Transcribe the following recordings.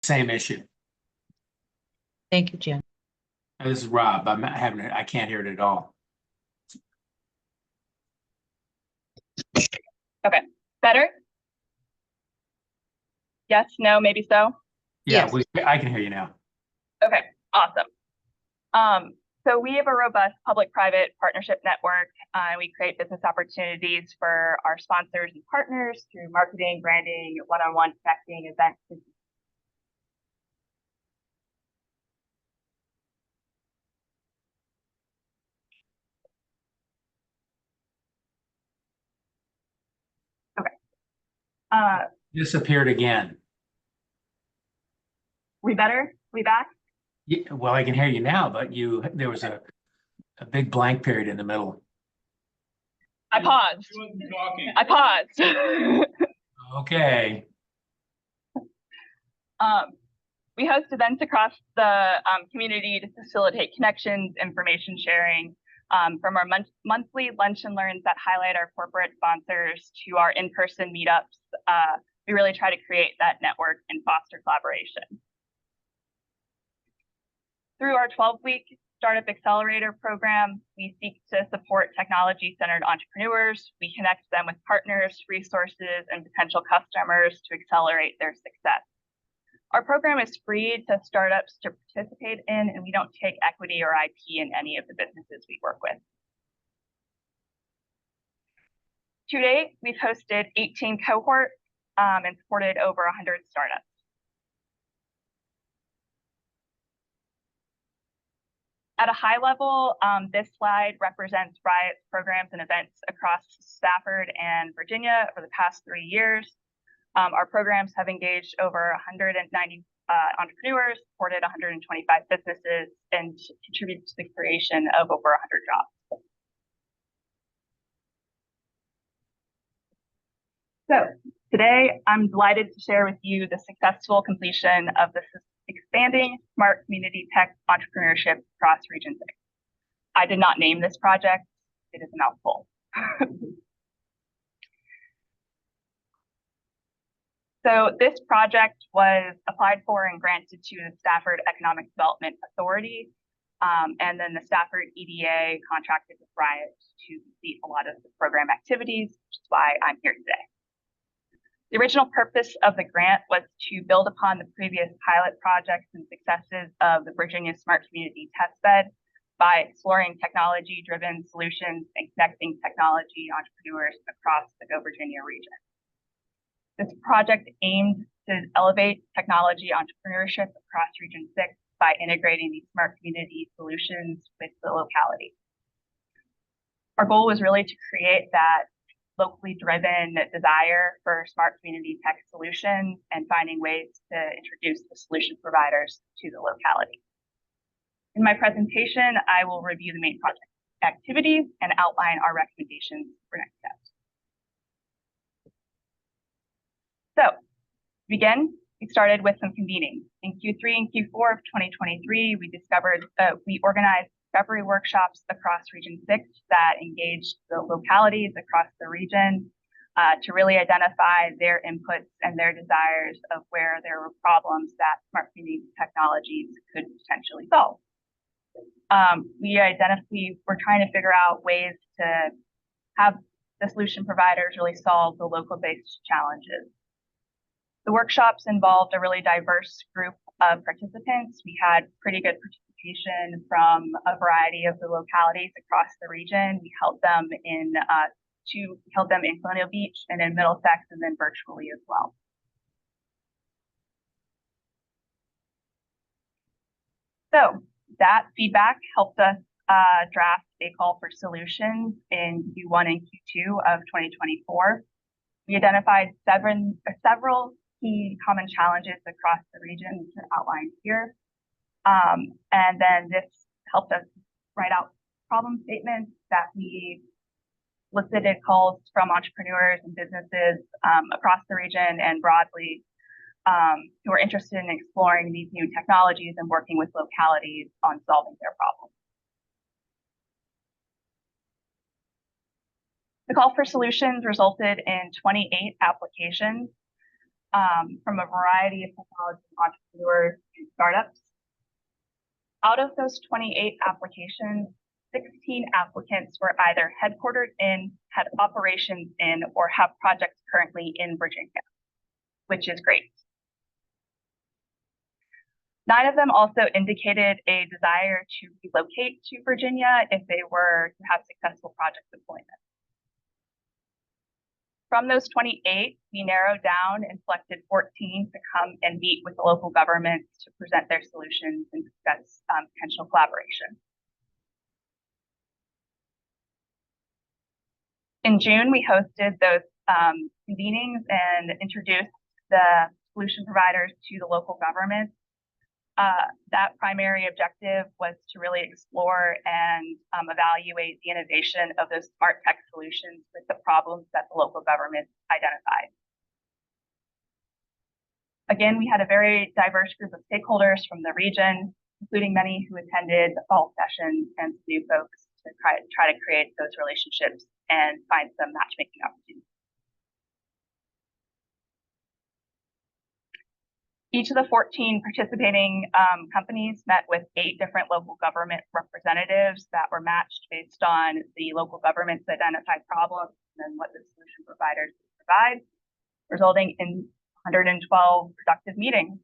Same issue. Thank you, Jen. This is Rob. I can't hear it at all. Okay, better? Yes, no, maybe so? Yeah, Yes. I can hear you now. Okay, awesome. So we have a robust public-private partnership network. We create business opportunities for our sponsors and partners through marketing, branding, one-on-one connecting, events. Okay. Disappeared again. We better? We back? Yeah, well, I can hear you now, but there was a big blank period in the middle. I paused. She wasn't talking. I paused. Okay. We host events across the community to facilitate connections, information sharing, from our monthly lunch and learns that highlight our corporate sponsors to our in-person meetups. We really try to create that network and foster collaboration. Through our 12-week Startup Accelerator program, we seek to support technology-centered entrepreneurs. We connect them with partners, resources, and potential customers to accelerate their success. Our program is free to startups to participate in, and we don't take equity or IP in any of the businesses we work with. To date, we've hosted 18 cohorts and supported over 100 startups. At a high level, this slide represents Riot's programs and events across Stafford and Virginia over the past 3 years. Our programs have engaged over 190 entrepreneurs, supported 125 businesses, and contributed to the creation of over 100 jobs. So today, I'm delighted to share with you the successful completion of the Expanding Smart Community Tech Entrepreneurship across Region 6. I did not name this project. It is a mouthful. So this project was applied for and granted to the Stafford Economic Development Authority. And then the Stafford EDA contracted with Riot to complete a lot of the program activities, which is why I'm here today. The original purpose of the grant was to build upon the previous pilot projects and successes of the Virginia Smart Community Testbed by exploring technology-driven solutions and connecting technology entrepreneurs across the Go Virginia region. This project aimed to elevate technology entrepreneurship across Region 6 by integrating these smart community solutions with the locality. Our goal was really to create that locally driven desire for smart community tech solutions and finding ways to introduce the solution providers to the locality. In my presentation, I will review the main project activities and outline our recommendations for next steps. So to begin, we started with some convening. In Q3 and Q4 of 2023, we organized discovery workshops across Region 6 that engaged the localities across the region to really identify their inputs and their desires of where there were problems that smart community technologies could potentially solve. We were trying to figure out ways to have the solution providers really solve the local-based challenges. The workshops involved a really diverse group of participants. We had pretty good participation from a variety of the localities across the region. We held them in Colonial Beach and in Middlesex, and then virtually as well. So that feedback helped us draft a call for solutions in Q1 and Q2 of 2024. We identified several key common challenges across the region, which are outlined here. And then this helped us write out problem statements that we solicited calls from entrepreneurs and businesses across the region and broadly who are interested in exploring these new technologies and working with localities on solving their problems. The call for solutions resulted in 28 applications. from a variety of technology entrepreneurs and startups. Out of those 28 applications, 16 applicants were either headquartered in, had operations in, or have projects currently in Virginia, which is great. 9 of them also indicated a desire to relocate to Virginia if they were to have successful project deployment. From those 28, we narrowed down and selected 14 to come and meet with the local governments to present their solutions and discuss potential collaboration. In June, we hosted those convenings and introduced the solution providers to the local governments. That primary objective was to really explore and evaluate the innovation of those smart tech solutions with the problems that the local governments identified. Again, we had a very diverse group of stakeholders from the region, including many who attended the fall sessions and some new folks to try to create those relationships and find some matchmaking opportunities. Each of the 14 participating companies met with 8 different local government representatives that were matched based on the local government's identified problems and what the solution providers provide, resulting in 112 productive meetings.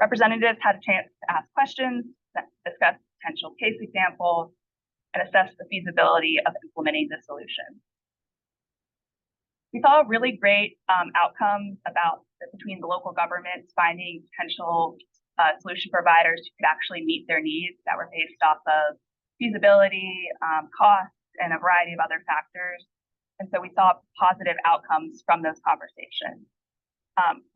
Representatives had a chance to ask questions, discuss potential case examples, and assess the feasibility of implementing the solution. We saw really great outcomes between the local governments finding potential solution providers who could actually meet their needs that were based off of feasibility, cost, and a variety of other factors. And so we saw positive outcomes from those conversations.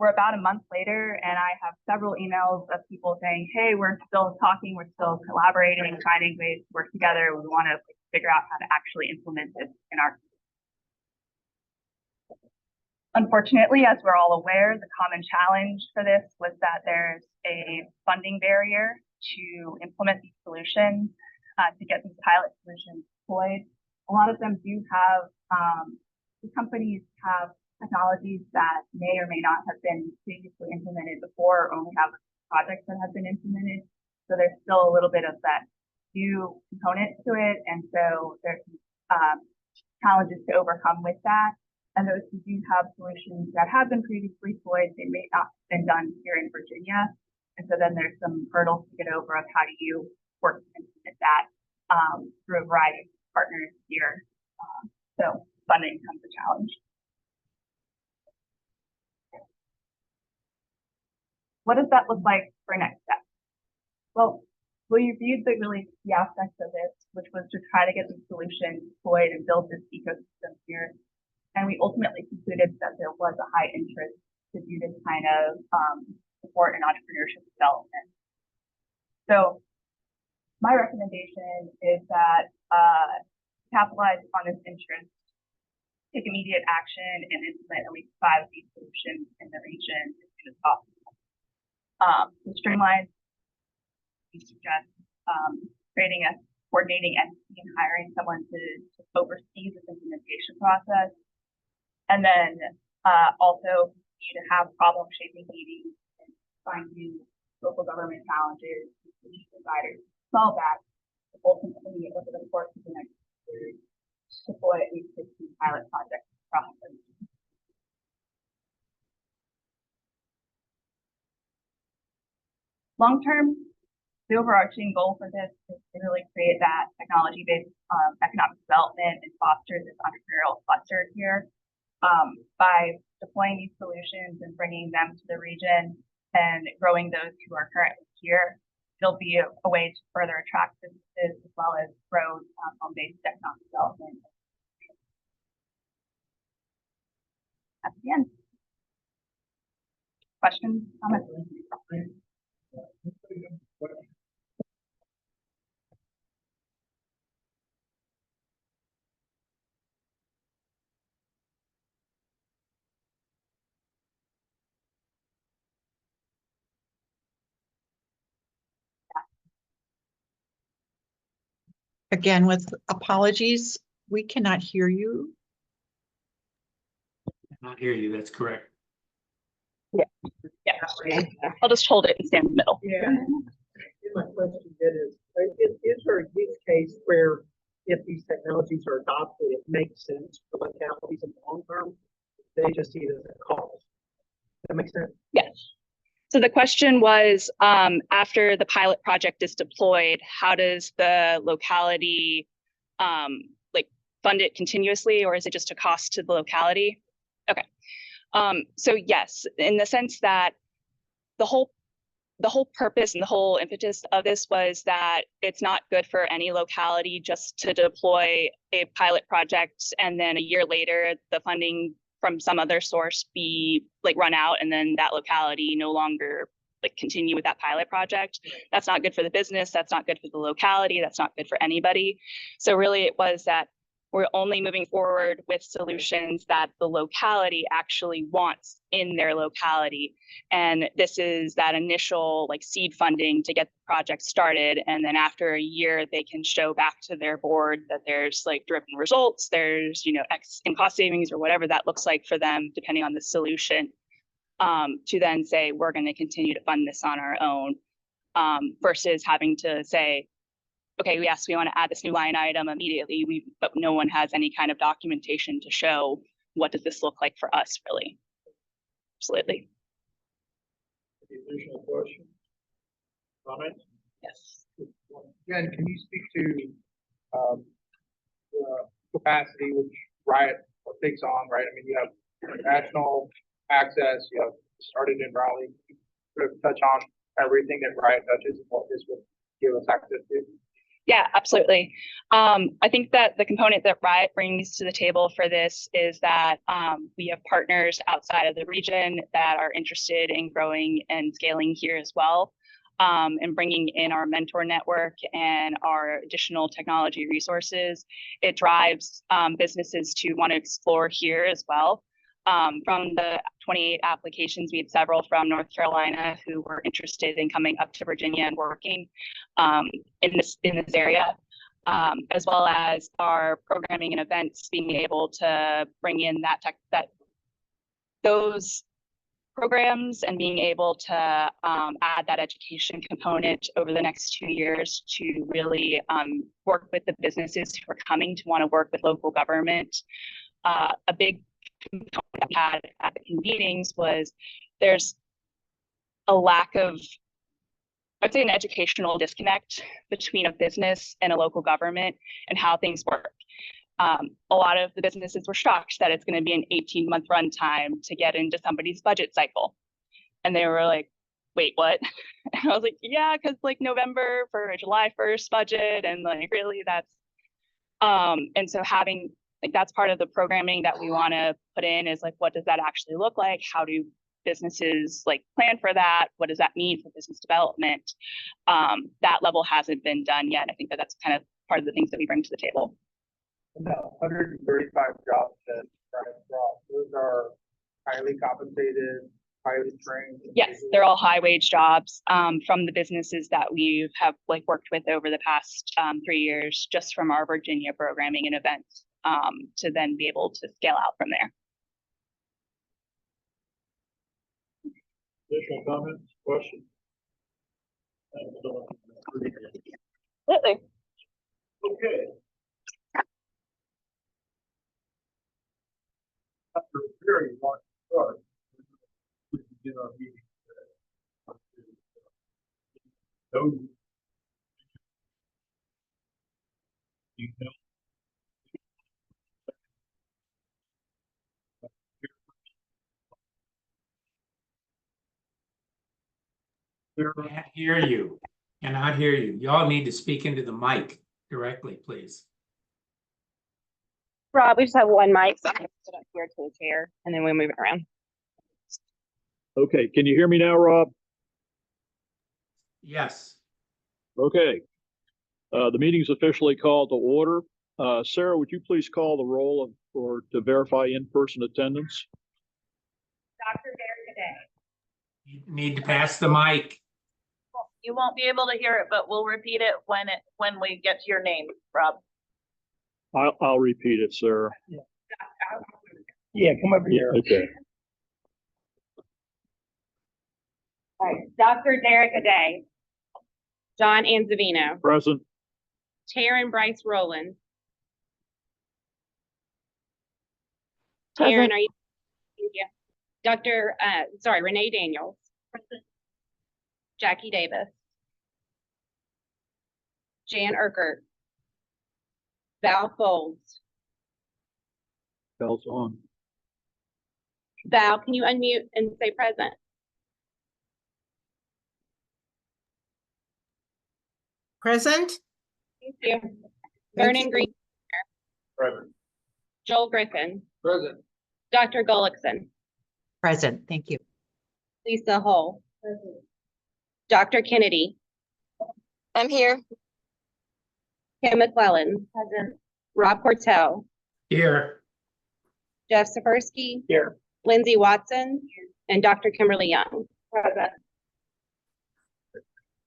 We're about a month later, and I have several emails of people saying, hey, we're still talking, we're still collaborating, finding ways to work together. We want to figure out how to actually implement this in our. Unfortunately, as we're all aware, the common challenge for this was that there's a funding barrier to implement these solutions, to get these pilot solutions deployed. A lot of them do have, the companies have technologies that may or may not have been previously implemented before, or only have projects that have been implemented. So there's still a little bit of that new component to it. And so there's challenges to overcome with that. And those who do have solutions that have been previously deployed, they may not have been done here in Virginia. And so then there's some hurdles to get over of how do you work to implement that through a variety of partners here. So funding becomes a challenge. What does that look like for next steps? Well, we reviewed the really key aspects of this, which was to try to get the solution deployed and build this ecosystem here. And we ultimately concluded that there was a high interest to do this kind of support and entrepreneurship development. So my recommendation is that capitalize on this interest, take immediate action, and implement at least 5 of these solutions in the region as soon as possible. To streamline, we suggest coordinating entity and hiring someone to oversee this implementation process. And then also to have problem shaping meetings and find new local government challenges, solution providers, solve that, ultimately over the course of the next year, deploy at least 15 pilot projects across the region. Long term, the overarching goal for this is to really create that technology-based economic development and foster this entrepreneurial cluster here. By deploying these solutions and bringing them to the region and growing those who are currently here, it'll be a way to further attract businesses as well as grow home-based economic development. That's the end. Questions, comments? Again, with apologies, we cannot hear you. I hear you, that's correct. Yeah, I'll just hold it and stand in the middle. Yeah. My question is there a use case where if these technologies are adopted, it makes sense for localities in the long term? They just see it as a cost. That makes sense? Yes. So the question was, after the pilot project is deployed, how does the locality like fund it continuously, or is it just a cost to the locality? Okay. So yes, in the sense that the whole purpose and the whole impetus of this was that it's not good for any locality just to deploy a pilot project and then a year later the funding from some other source be like run out and then that locality no longer like continue with that pilot project. That's not good for the business. That's not good for the locality. That's not good for anybody. So really it was that we're only moving forward with solutions that the locality actually wants in their locality. And this is that initial like seed funding to get the project started. And then after a year, they can show back to their board that there's like driven results, there's, you know, X in cost savings or whatever that looks like for them, depending on the solution, to then say, we're going to continue to fund this on our own, versus having to say, okay, yes, we want to add this new line item immediately, but no one has any kind of documentation to show what does this look like for us, really. Absolutely. Any additional questions? Comments? Yes. Jen, can you speak to the capacity which Riot takes on, right? I mean, you have national access, you have started in Raleigh, sort of touch on everything that Riot touches and what this would give us access to. Yeah, absolutely. I think that the component that Riot brings to the table for this is that we have partners outside of the region that are interested in growing and scaling here as well, and bringing in our mentor network and our additional technology resources. It drives businesses to want to explore here as well. From the 28 applications, we had several from North Carolina who were interested in coming up to Virginia and working in this area, as well as our programming and events being able to bring in those programs and being able to add that education component over the next 2 years to really work with the businesses who are coming to want to work with local government. A big component that we had at the meetings was there's a lack of, I'd say, an educational disconnect between a business and a local government and how things work. A lot of the businesses were shocked that it's going to be an 18-month run time to get into somebody's budget cycle. And they were like, wait, what? And I was like, yeah, because like November for a July 1st budget, and like really that's, and so having, like, that's part of the programming that we want to put in is like, what does that actually look like? How do businesses like plan for that? What does that mean for business development? That level hasn't been done yet. I think that that's kind of part of the things that we bring to the table. And the 135 jobs that Riot brought, those are highly compensated, highly trained. Yes, they're all high wage jobs from the businesses that we have like worked with over the past 3 years, just from our Virginia programming and events, to then be able to scale out from there. Additional comments, questions? Absolutely. Okay. After a very long start, we begin our meeting today. Detail. Can't hear you. Cannot hear you. Y'all need to speak into the mic directly, please. Rob, we just have one mic, so I'm gonna sit up here to the chair and then we'll move it around. Okay, can you hear me now, Rob? Yes. Okay. The meeting's officially called to order. Sarah, would you please call the roll to verify in-person attendance? Dr. Bear today. You need to pass the mic. You won't be able to hear it, but we'll repeat it when we get to your name, Rob. I'll repeat it, Sarah. Yeah, come over here. Okay. All right, Dr. Derek Aday. John Anzavino. Present. Taryn Bryce Rowland. Present. Taryn, are you? Thank you. Renee Daniels. Jackie Davis. Jan Urquhart. Val Folds. Bell's on. Val, can you unmute and say present? Present? Thank you. Thank Vernon you. Green. Present. Joel Griffin. Present. Dr. Gullickson. Present, thank you. Lisa Hull. Dr. Kennedy. I'm here. Kim McClellan. Present. Rob Portel. Here. Jeff Safarsky. Here. Lindsay Watson. And Dr. Kimberly Young. Present.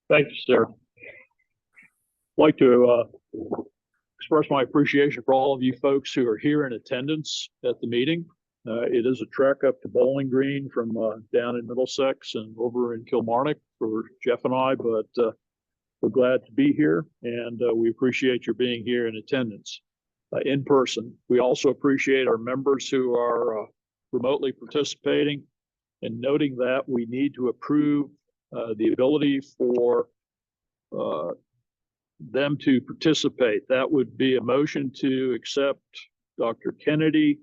Thank you, Sarah. I'd like to express my appreciation for all of you folks who are here in attendance at the meeting. It is a trek up to Bowling Green from down in Middlesex and over in Kilmarnock for Jeff and I, but we're glad to be here, and we appreciate your being here in attendance in person. We also appreciate our members who are remotely participating, and noting that we need to approve the ability for them to participate. That would be a motion to accept Dr. Kennedy,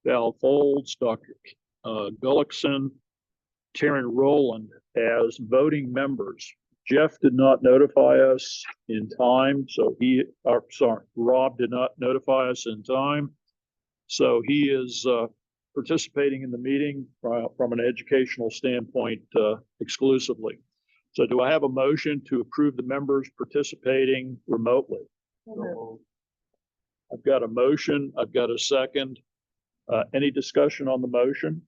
Val Folds, Dr. Gullickson, Taryn Rowland as voting members. Jeff did not notify us in time, so Rob did not notify us in time. So he is participating in the meeting from an educational standpoint exclusively. So do I have a motion to approve the members participating remotely? I've got a motion. I've got a second. Any discussion on the motion?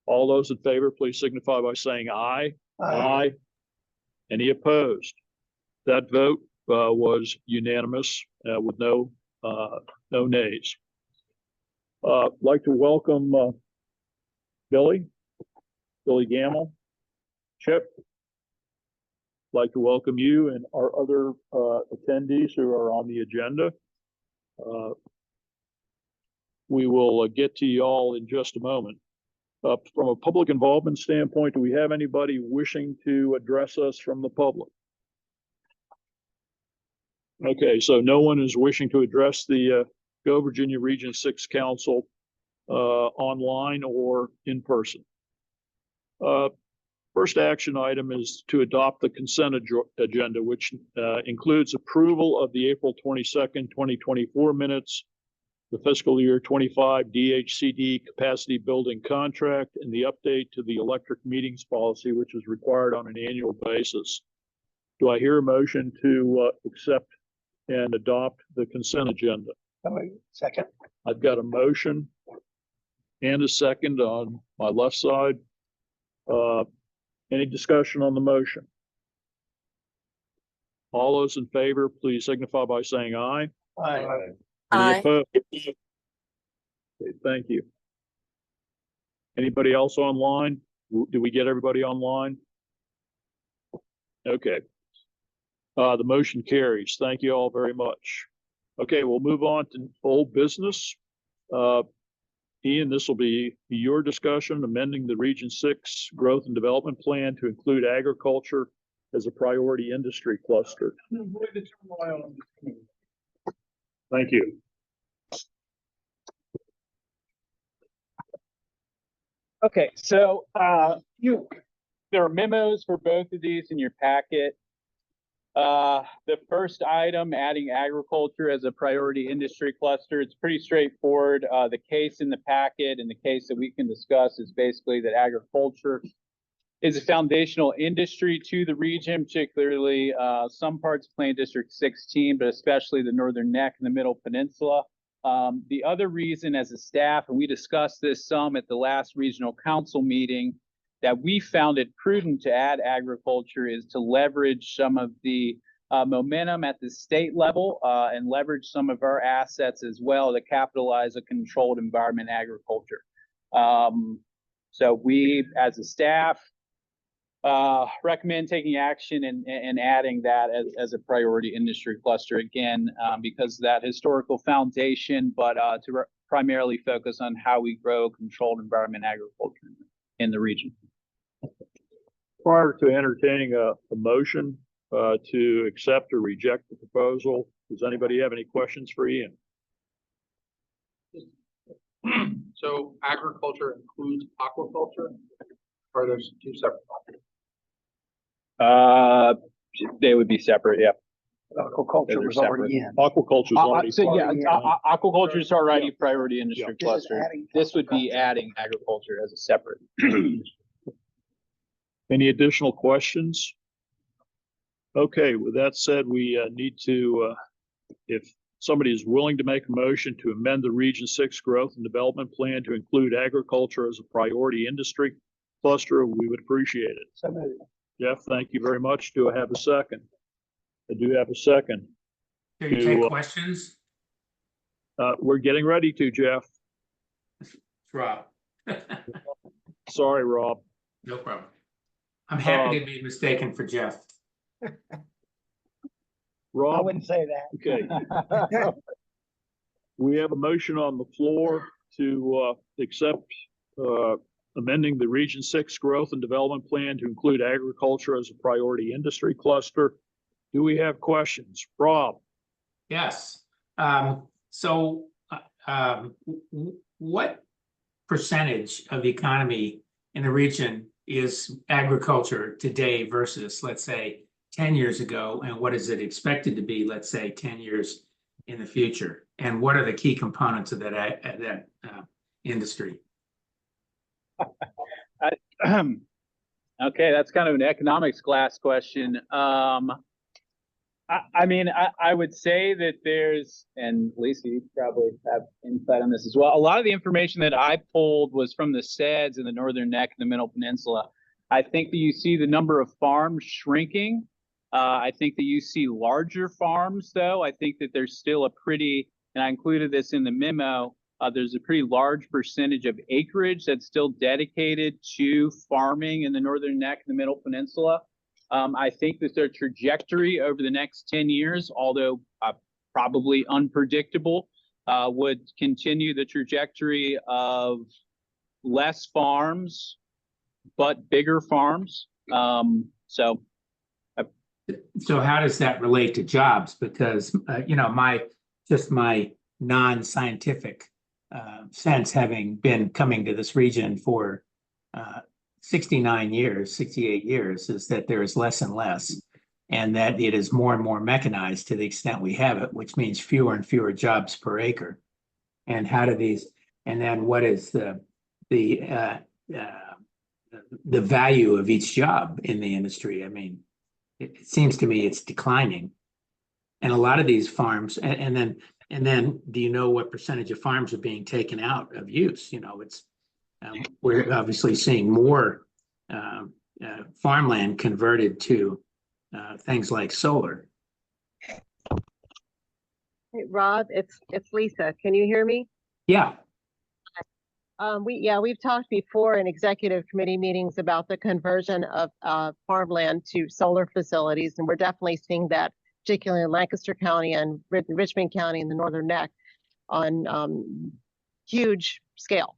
All those in favor, please signify by saying aye. Aye. Any opposed? That vote was unanimous with no nays. I'd like to welcome Billy Gamble, Chip. I'd like to welcome you and our other attendees who are on the agenda. We will get to you all in just a moment. From a public involvement standpoint, do we have anybody wishing to address us from the public? Okay, so no one is wishing to address the Go Virginia Region 6 Council online or in person. First action item is to adopt the consent agenda, which includes approval of the April 22nd, 2024 minutes, the fiscal year 25 DHCD capacity building contract, and the update to the electric meetings policy, which is required on an annual basis. Do I hear a motion to accept and adopt the consent agenda? Second. I've got a motion and a second on my left side. Any discussion on the motion? All those in favor, please signify by saying aye. Aye. Any Aye. opposed? Okay, thank you. Anybody else online? Do we get everybody online? Okay. The motion carries. Thank you all very much. Okay, we'll move on to old business. Ian, this will be your discussion, amending the Region 6 Growth and Development Plan to include agriculture as a priority industry cluster. Thank you. Okay, so there are memos for both of these in your packet. The first item, adding agriculture as a priority industry cluster, it's pretty straightforward. The case in the packet and the case that we can discuss is basically that agriculture is a foundational industry to the region, particularly some parts of Plan District 16, but especially the northern neck and the Middle Peninsula. The other reason as a staff, and we discussed this some at the last regional council meeting, that we found it prudent to add agriculture is to leverage some of the momentum at the state level and leverage some of our assets as well to capitalize a controlled environment agriculture. So we, as a staff, recommend taking action and adding that as a priority industry cluster again, because of that historical foundation, but to primarily focus on how we grow controlled environment agriculture in the region. Prior to entertaining a motion to accept or reject the proposal, does anybody have any questions for Ian? So agriculture includes aquaculture, or there's two separate topics? They would be separate, yeah. Aquaculture was already in. Aquaculture is already So part yeah, of it. aquaculture is already priority industry This is cluster. adding This would be adding agriculture as a separate. Any additional questions? Okay, with that said, we need to, if somebody is willing to make a motion to amend the Region 6 Growth and Development Plan to include agriculture as a priority industry cluster, we would appreciate it. So moved. Jeff, thank you very much. Do I have a second? I do have a second. Do you take questions? We're getting ready to, Jeff. Rob? Sorry, Rob. No problem. I'm happy to be mistaken for Jeff. Rob, say that. okay. We have a motion on the floor to accept amending the Region 6 Growth and Development Plan to include agriculture as a priority industry cluster. Do we have questions? Rob? Yes. What percentage of the economy in the region is agriculture today versus, let's say, 10 years ago? And what is it expected to be, let's say, 10 years in the future? And what are the key components of that industry? Okay, that's kind of an economics class question. I mean, I would say that there's, and Lisa, you probably have insight on this as well. A lot of the information that I pulled was from the SEDS in the Northern Neck and the Middle Peninsula. I think that you see the number of farms shrinking. I think that you see larger farms, though. I think that there's still a pretty, and I included this in the memo, there's a pretty large percentage of acreage that's still dedicated to farming in the Northern Neck and the Middle Peninsula. I think that their trajectory over the next 10 years, although probably unpredictable, would continue the trajectory of less farms, but bigger farms. So how does that relate to jobs? Because, my non-scientific sense, having been coming to this region for 68 years, is that there is less and less, and that it is more and more mechanized to the extent we have it, which means fewer and fewer jobs per acre. And how do these, and then what is the value of each job in the industry? I mean, it seems to me it's declining. And a lot of these farms, and then do you know what percentage of farms are being taken out of use? It's we're obviously seeing more farmland converted to things like solar. Hey, Rob, it's Lisa. Can you hear me? Yeah. We've talked before in executive committee meetings about the conversion of farmland to solar facilities, and we're definitely seeing that, particularly in Lancaster County and Richmond County in the Northern Neck, on huge scale.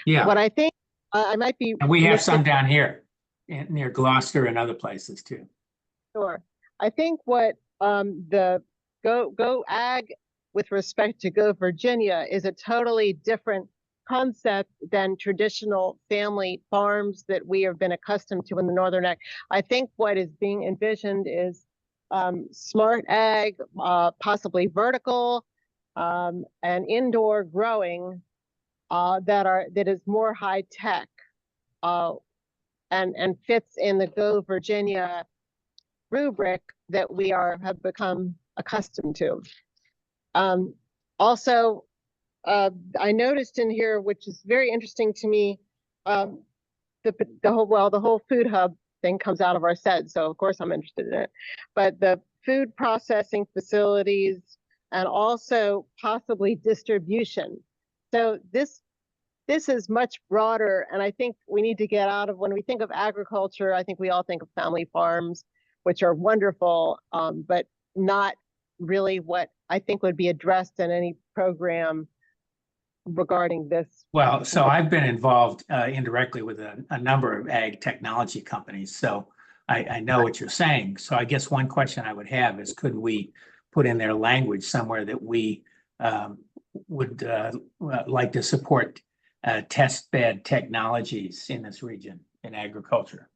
Yeah. What I think I might be, and we have some down here near Gloucester and other places too. Sure. I think what the Go Ag with respect to Go Virginia is a totally different concept than traditional family farms that we have been accustomed to in the Northern Neck. I think what is being envisioned is smart ag, possibly vertical, and indoor growing that is more high tech, and fits in the Go Virginia rubric that we have become accustomed to. Also, I noticed in here, which is very interesting to me, the whole food hub thing comes out of our SED, so of course I'm interested in it. But the food processing facilities and also possibly distribution. So this this is much broader, and I think we need to get out of, when we think of agriculture, I think we all think of family farms, which are wonderful, but not really what I think would be addressed in any program regarding this. Well, so I've been involved indirectly with a number of ag technology companies, so I know what you're saying. So I guess one question I would have is, could we put in their language somewhere that we would like to support test bed technologies in this region in agriculture?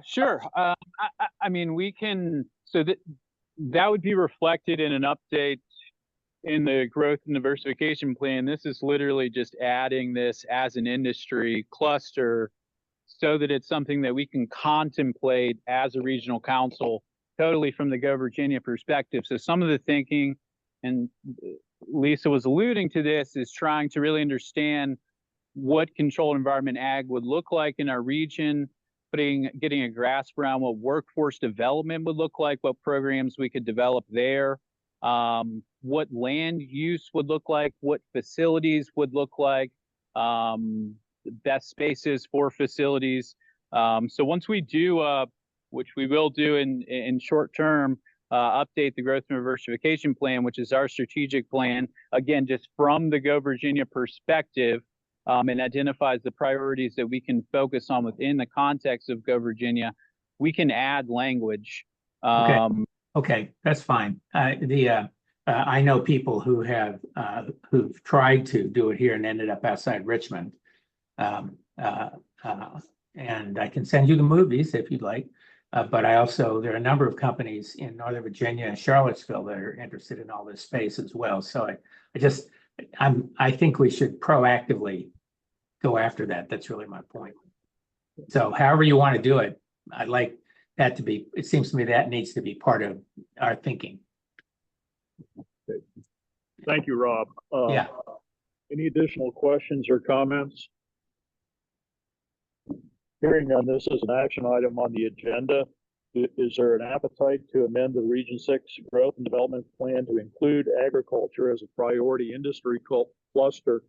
Sure. I mean, we can, so that would be reflected in an update in the growth and diversification plan. This is literally just adding this as an industry cluster so that it's something that we can contemplate as a regional council, totally from the Go Virginia perspective. So some of the thinking, and Lisa was alluding to this, is trying to really understand what controlled environment ag would look like in our region, getting a grasp around what workforce development would look like, what programs we could develop there, what land use would look like, what facilities would look like, best spaces for facilities. So once we do, which we will do in short term, update the growth and diversification plan, which is our strategic plan, again, just from the Go Virginia perspective, and identifies the priorities that we can focus on within the context of Go Virginia, we can add language. Okay, that's fine. I know people who have who've tried to do it here and ended up outside Richmond. And I can send you the movies if you'd like. But there are a number of companies in Northern Virginia and Charlottesville that are interested in all this space as well. So I think we should proactively go after that. That's really my point. So however you want to do it, I'd like that to be, it seems to me that needs to be part of our thinking. Thank you, Rob. Yeah. Any additional questions or comments? Hearing none, this is an action item on the agenda. Is there an appetite to amend the Region 6 Growth and Development Plan to include agriculture as a priority industry cluster,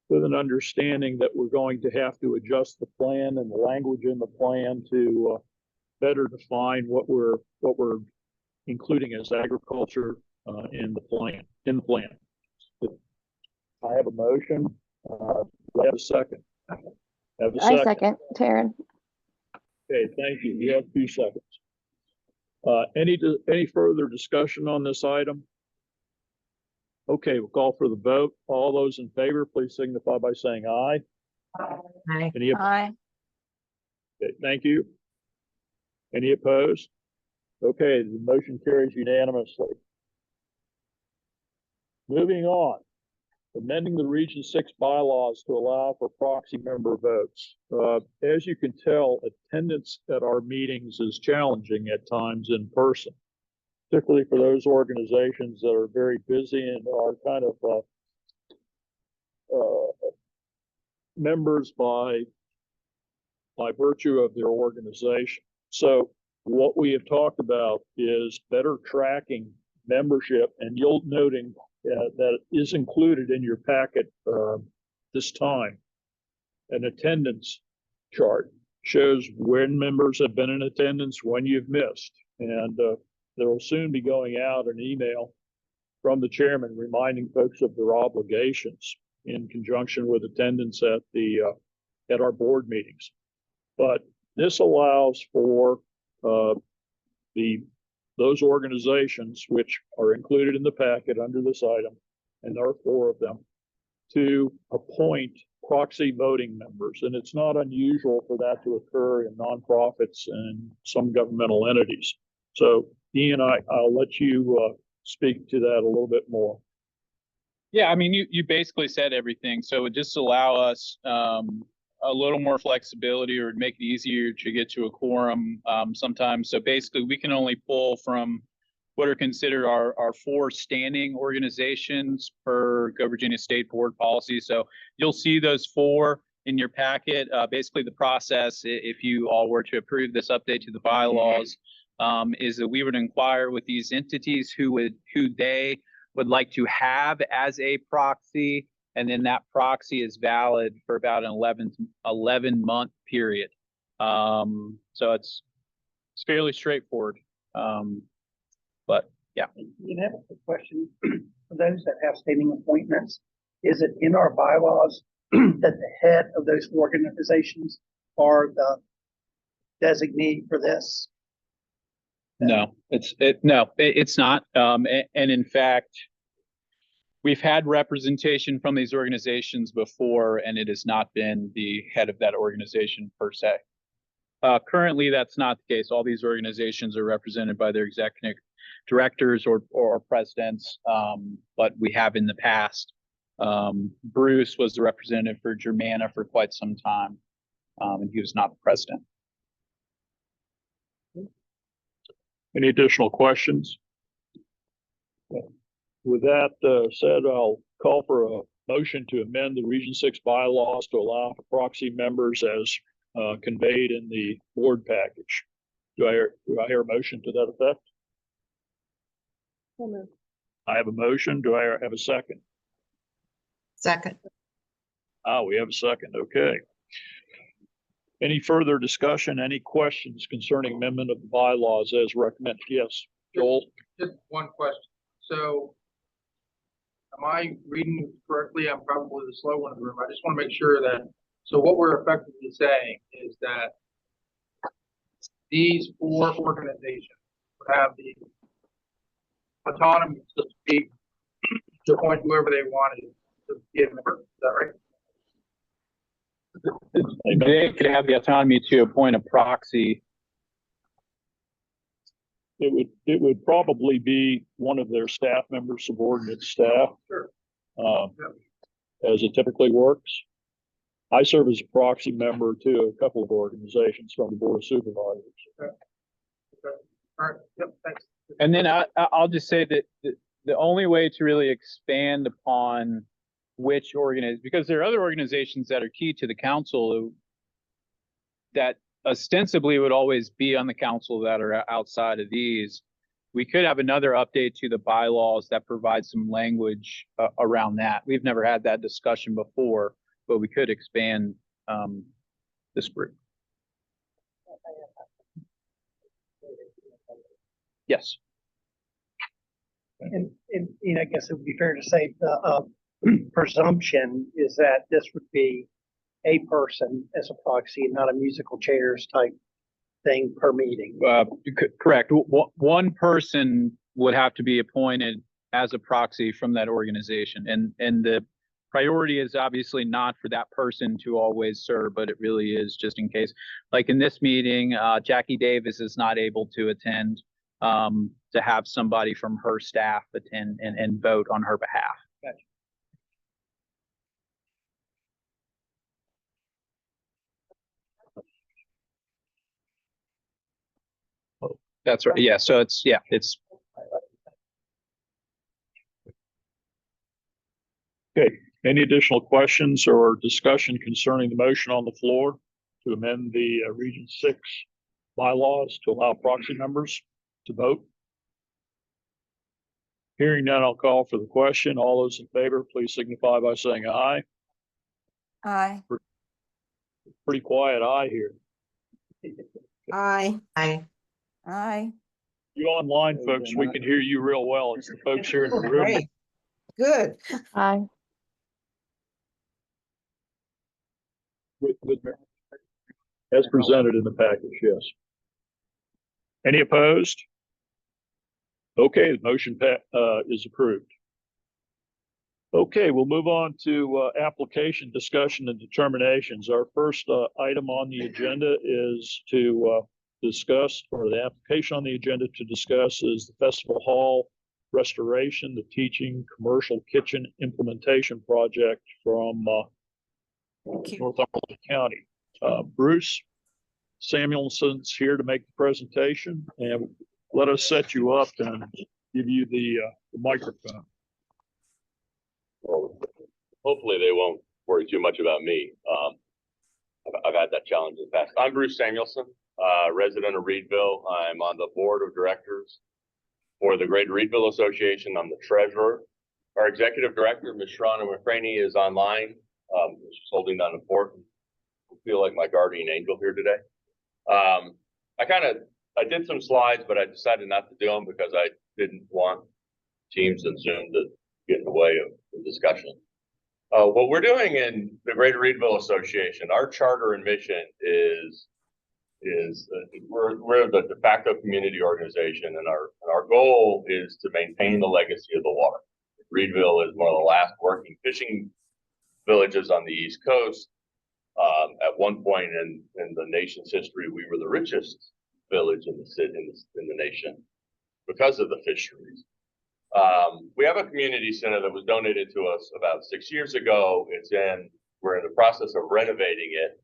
with an understanding that we're going to have to adjust the plan and the language in the plan to better define what we're including as agriculture in the plan? I have a motion. Do I have a second? I second, Taryn. Okay, thank you. You have 2 seconds. Any further discussion on this item? Okay, we'll call for the vote. All those in favor, please signify by saying aye. Aye. Any Aye. Okay, thank you. Any opposed? Okay, the motion carries unanimously. Moving on, amending the Region 6 bylaws to allow for proxy member votes. As you can tell, attendance at our meetings is challenging at times in person, particularly for those organizations that are very busy and are kind of members by virtue of their organization. So what we have talked about is better tracking membership, and you'll noting that is included in your packet this time. An attendance chart shows when members have been in attendance, when you've missed, and there will soon be going out an email from the chairman reminding folks of their obligations in conjunction with attendance at our board meetings. But this allows for those organizations which are included in the packet under this item, and there are 4 of them, to appoint proxy voting members. And it's not unusual for that to occur in nonprofits and some governmental entities. So Ian, I'll let you speak to that a little bit more. Yeah, I mean, you basically said everything. So it just allow us a little more flexibility, or make it easier to get to a quorum sometimes. So basically, we can only pull from what are considered our 4 standing organizations per Go Virginia State Board policy. So you'll see those 4 in your packet. Basically, the process, if you all were to approve this update to the bylaws, is that we would inquire with these entities who they would like to have as a proxy, and then that proxy is valid for about an 11-month period. So it's fairly straightforward. But yeah. You have a question for those that have standing appointments. Is it in our bylaws that the head of those organizations are the designee for this? No, it's not. And in fact, we've had representation from these organizations before, and it has not been the head of that organization per se. Currently, that's not the case. All these organizations are represented by their executive directors or presidents, but we have in the past. Bruce was the representative for Germana for quite some time, and he was not the president. Any additional questions? With that said, I'll call for a motion to amend the Region 6 bylaws to allow for proxy members as conveyed in the board package. Do I hear a motion to that effect? I have a motion. Do I have a second? Second. We have a second. Okay. Any further discussion? Any questions concerning amendment of the bylaws as recommended? Yes, Joel? Just one question. So am I reading this correctly? I'm probably the slow one in the room. I just want to make sure that, so what we're effectively saying is that these 4 organizations would have the autonomy to speak, to appoint whoever they wanted to give them. Is that right? They could have the autonomy to appoint a proxy. It would probably be one of their staff members, subordinate staff. Sure. As it typically works. I serve as a proxy member to a couple of organizations from the Board of Supervisors. Okay. All right. Yep. Thanks. And then I'll just say that the only way to really expand upon which because there are other organizations that are key to the council that ostensibly would always be on the council that are outside of these. We could have another update to the bylaws that provides some language around that. We've never had that discussion before, but we could expand this group. Yes. And I guess it would be fair to say the presumption is that this would be a person as a proxy, not a musical chairs type thing per meeting. Correct. One person would have to be appointed as a proxy from that organization. And the priority is obviously not for that person to always serve, but it really is just in case. Like in this meeting, Jackie Davis is not able to attend, to have somebody from her staff attend and vote on her behalf. Gotcha. That's right. Yeah. So it's. Okay. Any additional questions or discussion concerning the motion on the floor to amend the Region 6 bylaws to allow proxy members to vote? Hearing none, I'll call for the question. All those in favor, please signify by saying aye. Aye. Pretty quiet aye here. Aye. Aye. Aye. You online folks, we can hear you real well. It's the folks here in the room. Great. Good. Aye. As presented in the package, yes. Any opposed? Okay, the motion is approved. Okay, we'll move on to application discussion and determinations. Our first item on the agenda is to discuss, or the application on the agenda to discuss is the Festival Hall restoration, the teaching commercial kitchen implementation project from Northumberland County. Bruce Samuelson's here to make the presentation, and let us set you up and give you the microphone. Well, hopefully they won't worry too much about me. I've had that challenge in the past. I'm Bruce Samuelson, resident of Reedville. I'm on the board of directors for the Greater Reedville Association. I'm the treasurer. Our executive director, Ms. Sharona McCraney, is online. She's holding down the fort. I feel like my guardian angel here today. I did some slides, but I decided not to do them because I didn't want Teams and Zoom to get in the way of the discussion. What we're doing in the Greater Reedville Association, our charter and mission is we're the de facto community organization, and our goal is to maintain the legacy of the water. Reedville is one of the last working fishing villages on the East Coast. At one point in the nation's history, we were the richest village in the nation because of the fisheries. We have a community center that was donated to us about 6 years ago. We're in the process of renovating it.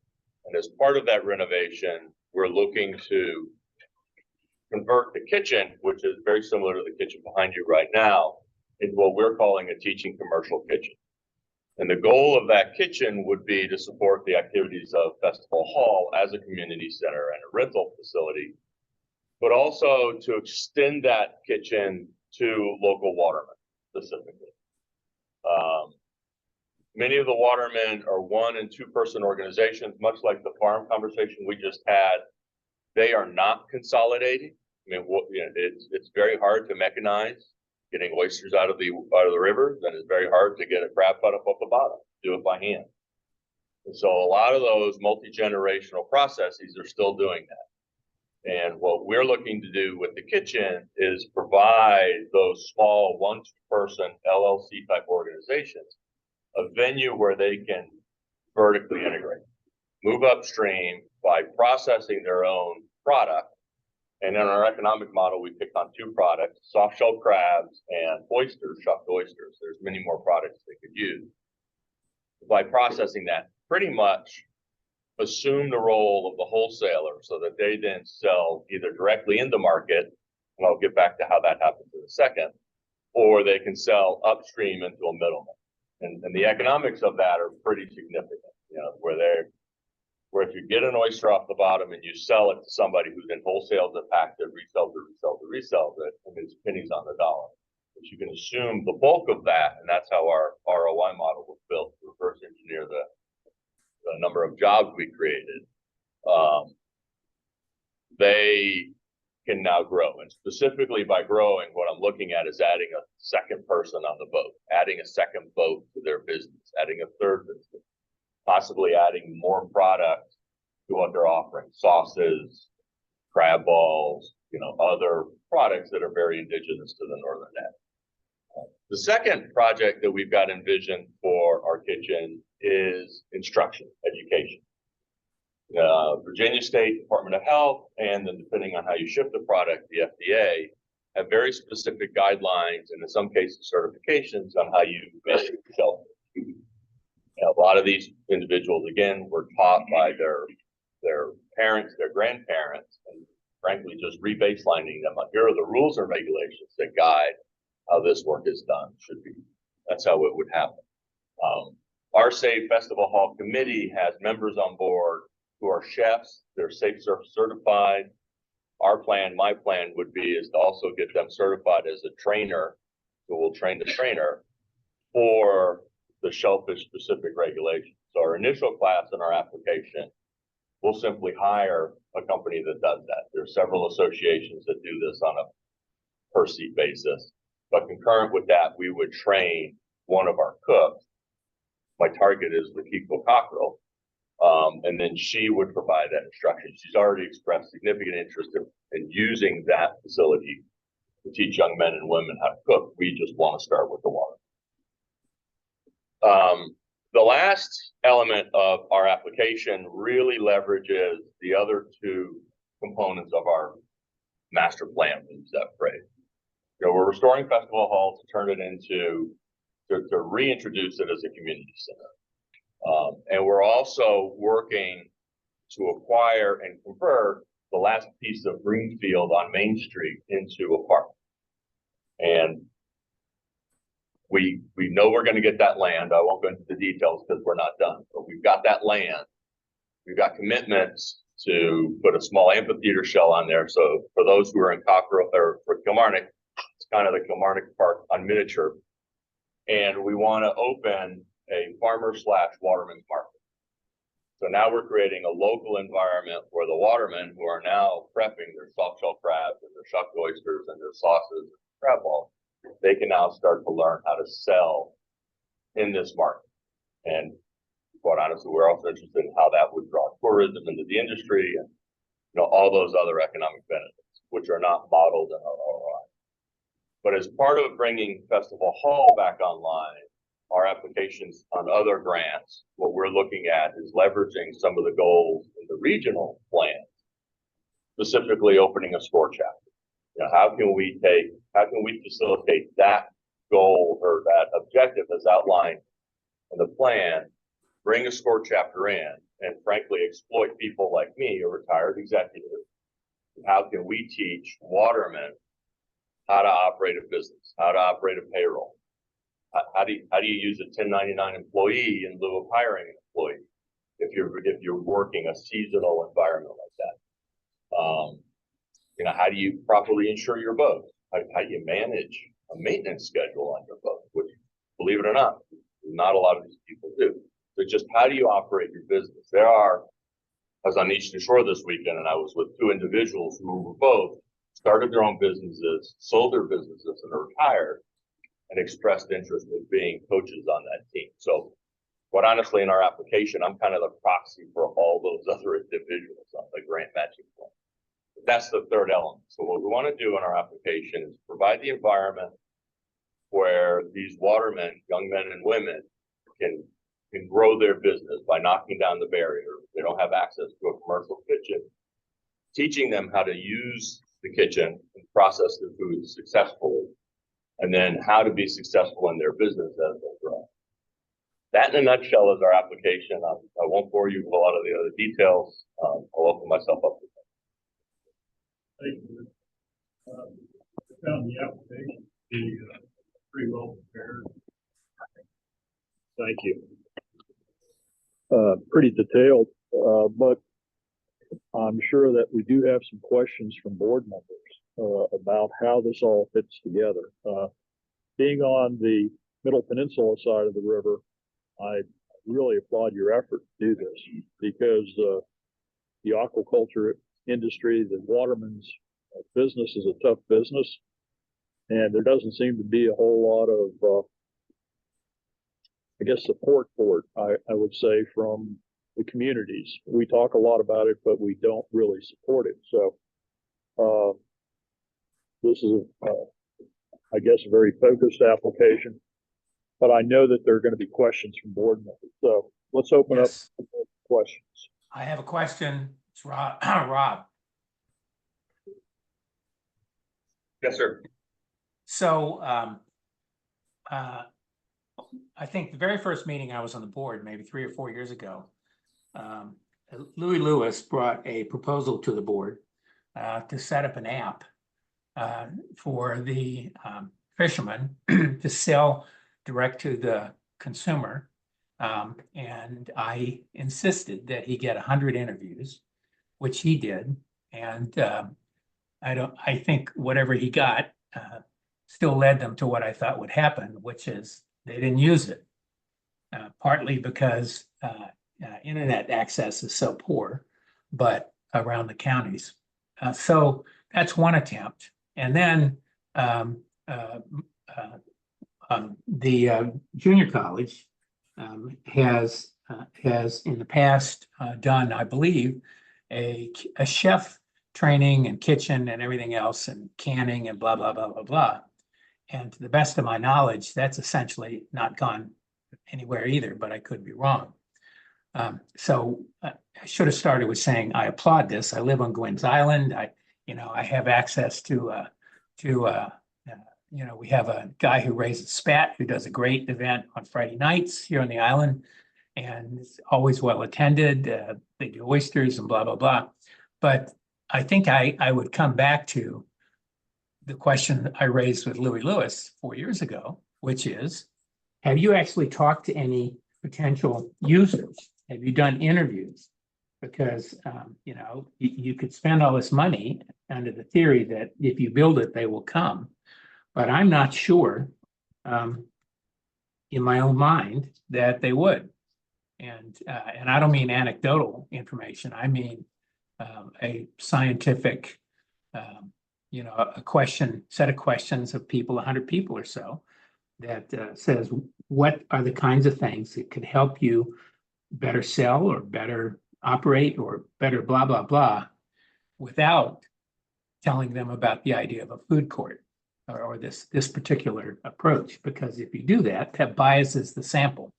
And as part of that renovation, we're looking to convert the kitchen, which is very similar to the kitchen behind you right now, into what we're calling a teaching commercial kitchen. And the goal of that kitchen would be to support the activities of Festival Hall as a community center and a rental facility, but also to extend that kitchen to local watermen specifically. Many of the watermen are 1- and 2-person organizations, much like the farm conversation we just had. They are not consolidating. I mean, it's very hard to mechanize getting oysters out of the rivers, and it's very hard to get a crab cut up off the bottom. Do it by hand. And so a lot of those multi-generational processes are still doing that. And what we're looking to do with the kitchen is provide those small 1-2-person LLC type organizations a venue where they can vertically integrate, move upstream by processing their own product. And in our economic model, we picked on 2 products, soft shell crabs and oysters, shucked oysters. There's many more products they could use. By processing that, pretty much assume the role of the wholesaler so that they then sell either directly in the market, and I'll get back to how that happens in a second, or they can sell upstream into a middleman. And the economics of that are pretty significant, where if you get an oyster off the bottom and you sell it to somebody who's in wholesale to pack it, resells it, and it's pennies on the dollar. But you can assume the bulk of that, and that's how our ROI model was built to reverse engineer the number of jobs we created. They can now grow, and specifically by growing, what I'm looking at is adding a second person on the boat, adding a second boat to their business, adding a third business, possibly adding more product to what they're offering, sauces, crab balls, other products that are very indigenous to the northern end. The second project that we've got envisioned for our kitchen is instruction, education. Virginia State Department of Health, and then depending on how you ship the product, the FDA, have very specific guidelines and in some cases certifications on how you manage shellfish. A lot of these individuals, again, were taught by their parents, their grandparents, and frankly, just rebaselining them on here are the rules and regulations that guide how this work is done. That's how it would happen. Our Safe Festival Hall Committee has members on board who are chefs. They're Safe Surf certified. My plan would be is to also get them certified as a trainer who will train the trainer for the shellfish specific regulations. So our initial class in our application, we'll simply hire a company that does that. There are several associations that do this on a per seat basis, but concurrent with that, we would train one of our cooks. My target is Lakiko Cockrell, and then she would provide that instruction. She's already expressed significant interest in using that facility to teach young men and women how to cook. We just want to start with the water. The last element of our application really leverages the other 2 components of our master plan, we use that phrase. We're restoring Festival Hall to turn it to reintroduce it as a community center. And we're also working to acquire and convert the last piece of greenfield on Main Street into a park. And we know we're going to get that land. I won't go into the details because we're not done, but we've got that land. We've got commitments to put a small amphitheater shell on there. So for those who are in Cockrell or for Kilmarnock, it's kind of the Kilmarnock Park on miniature. And we want to open a farmer/waterman's market. So now we're creating a local environment where the watermen who are now prepping their soft shell crabs and their shucked oysters and their sauces and crab balls, they can now start to learn how to sell in this market. And quite honestly, we're also interested in how that would draw tourism into the industry and all those other economic benefits, which are not modeled in our ROI. But as part of bringing Festival Hall back online, our applications on other grants, what we're looking at is leveraging some of the goals in the regional plans, specifically opening a score chapter. How can we facilitate that goal or that objective as outlined in the plan, bring a score chapter in, and frankly exploit people like me, a retired executive? How can we teach watermen how to operate a business, how to operate a payroll? How do you use a 1099 employee in lieu of hiring an employee if you're working a seasonal environment like that? How do you properly insure your boat? How do you manage a maintenance schedule on your boat? Which, believe it or not a lot of these people do. So just how do you operate your business? I was on Eastern Shore this weekend, and I was with two individuals who were both started their own businesses, sold their businesses, and are retired, and expressed interest in being coaches on that team. So, quite honestly, in our application, I'm kind of the proxy for all those other individuals on the grant matching plan. But that's the third element. So what we want to do in our application is provide the environment where these watermen, young men and women, can grow their business by knocking down the barrier. They don't have access to a commercial kitchen. Teaching them how to use the kitchen and process their food successfully, and then how to be successful in their business as they grow. That in a nutshell is our application. I won't bore you with a lot of the other details. I'll open myself up to that. Thank you. I found the application to be pretty well prepared. Thank you. Pretty detailed, but I'm sure that we do have some questions from board members about how this all fits together. Being on the Middle Peninsula side of the river, I really applaud your effort to do this because the aquaculture industry, the waterman's business is a tough business, and there doesn't seem to be a whole lot of, support for it, I would say, from the communities. We talk a lot about it, but we don't really support it. So this is, a very focused application, but I know that there are going to be questions from board members. So let's open up questions. I have a question. It's Rob. Rob. Yes, sir. So I think the very first meeting I was on the board, maybe 3 or 4 years ago, Louis Lewis brought a proposal to the board to set up an app for the fishermen to sell direct to the consumer. And I insisted that he get 100 interviews, which he did. And I think whatever he got still led them to what I thought would happen, which is they didn't use it, partly because internet access is so poor, but around the counties. So that's one attempt. And then the junior college has in the past done, I believe, a chef training and kitchen and everything else and canning and blah, blah, blah, blah, blah. And to the best of my knowledge, that's essentially not gone anywhere either, but I could be wrong. So I should have started with saying, I applaud this. I live on Gwynn's Island. I have access to we have a guy who raises spat who does a great event on Friday nights here on the island, and it's always well attended. They do oysters and blah, blah, blah. But I think I would come back to the question I raised with Louis Lewis 4 years ago, which is, have you actually talked to any potential users? Have you done interviews? Because, you could spend all this money under the theory that if you build it, they will come. But I'm not sure in my own mind that they would. And I don't mean anecdotal information. I mean a scientific, set of questions of people, 100 people or so, that says, what are the kinds of things that could help you better sell or better operate or better blah, blah, blah, without telling them about the idea of a food court or this particular approach. Because if you do that, that biases the sample.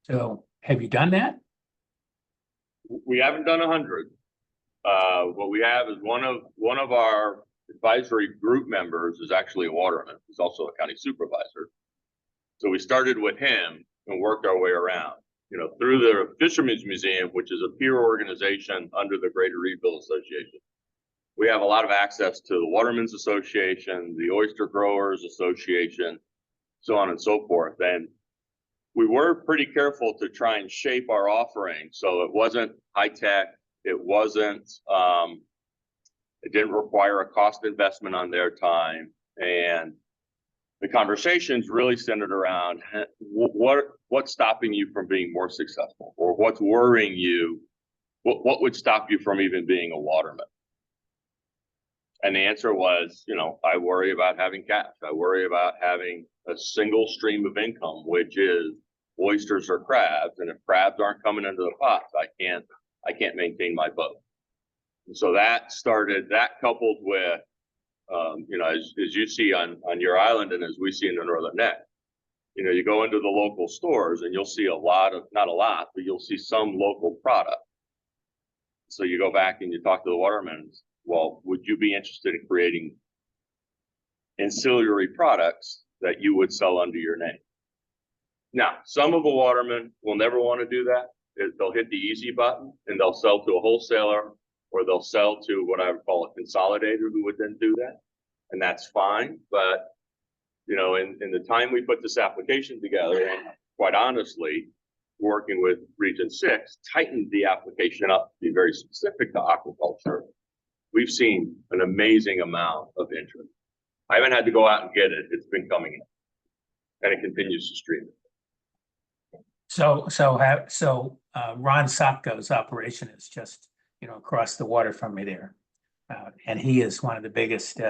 So have you done that? We haven't done 100. What we have is one of our advisory group members is actually a waterman. He's also a county supervisor. So we started with him and worked our way around, through the Fishermen's Museum, which is a peer organization under the Greater Reedville Association. We have a lot of access to the Watermen's Association, the Oyster Growers Association, so on and so forth. And we were pretty careful to try and shape our offering so it wasn't high tech. It wasn't, it didn't require a cost investment on their time. And the conversations really centered around what's stopping you from being more successful, or what's worrying you, what would stop you from even being a waterman? And the answer was, I worry about having cash. I worry about having a single stream of income, which is oysters or crabs. And if crabs aren't coming into the pots, I can't maintain my boat. And so that coupled with, as you see on your island and as we see in the Northern Neck, you go into the local stores and you'll see not a lot, but you'll see some local product. So you go back and you talk to the watermen. Well, would you be interested in creating ancillary products that you would sell under your name? Now, some of the watermen will never want to do that. They'll hit the easy button and they'll sell to a wholesaler, or they'll sell to what I would call a consolidator who would then do that. And that's fine. But, in the time we put this application together, and quite honestly, working with Region 6, tightened the application up to be very specific to aquaculture. We've seen an amazing amount of interest. I haven't had to go out and get it. It's been coming in, and it continues to stream. So Ron Sopko's operation is just, across the water from me there. And he is one of the biggest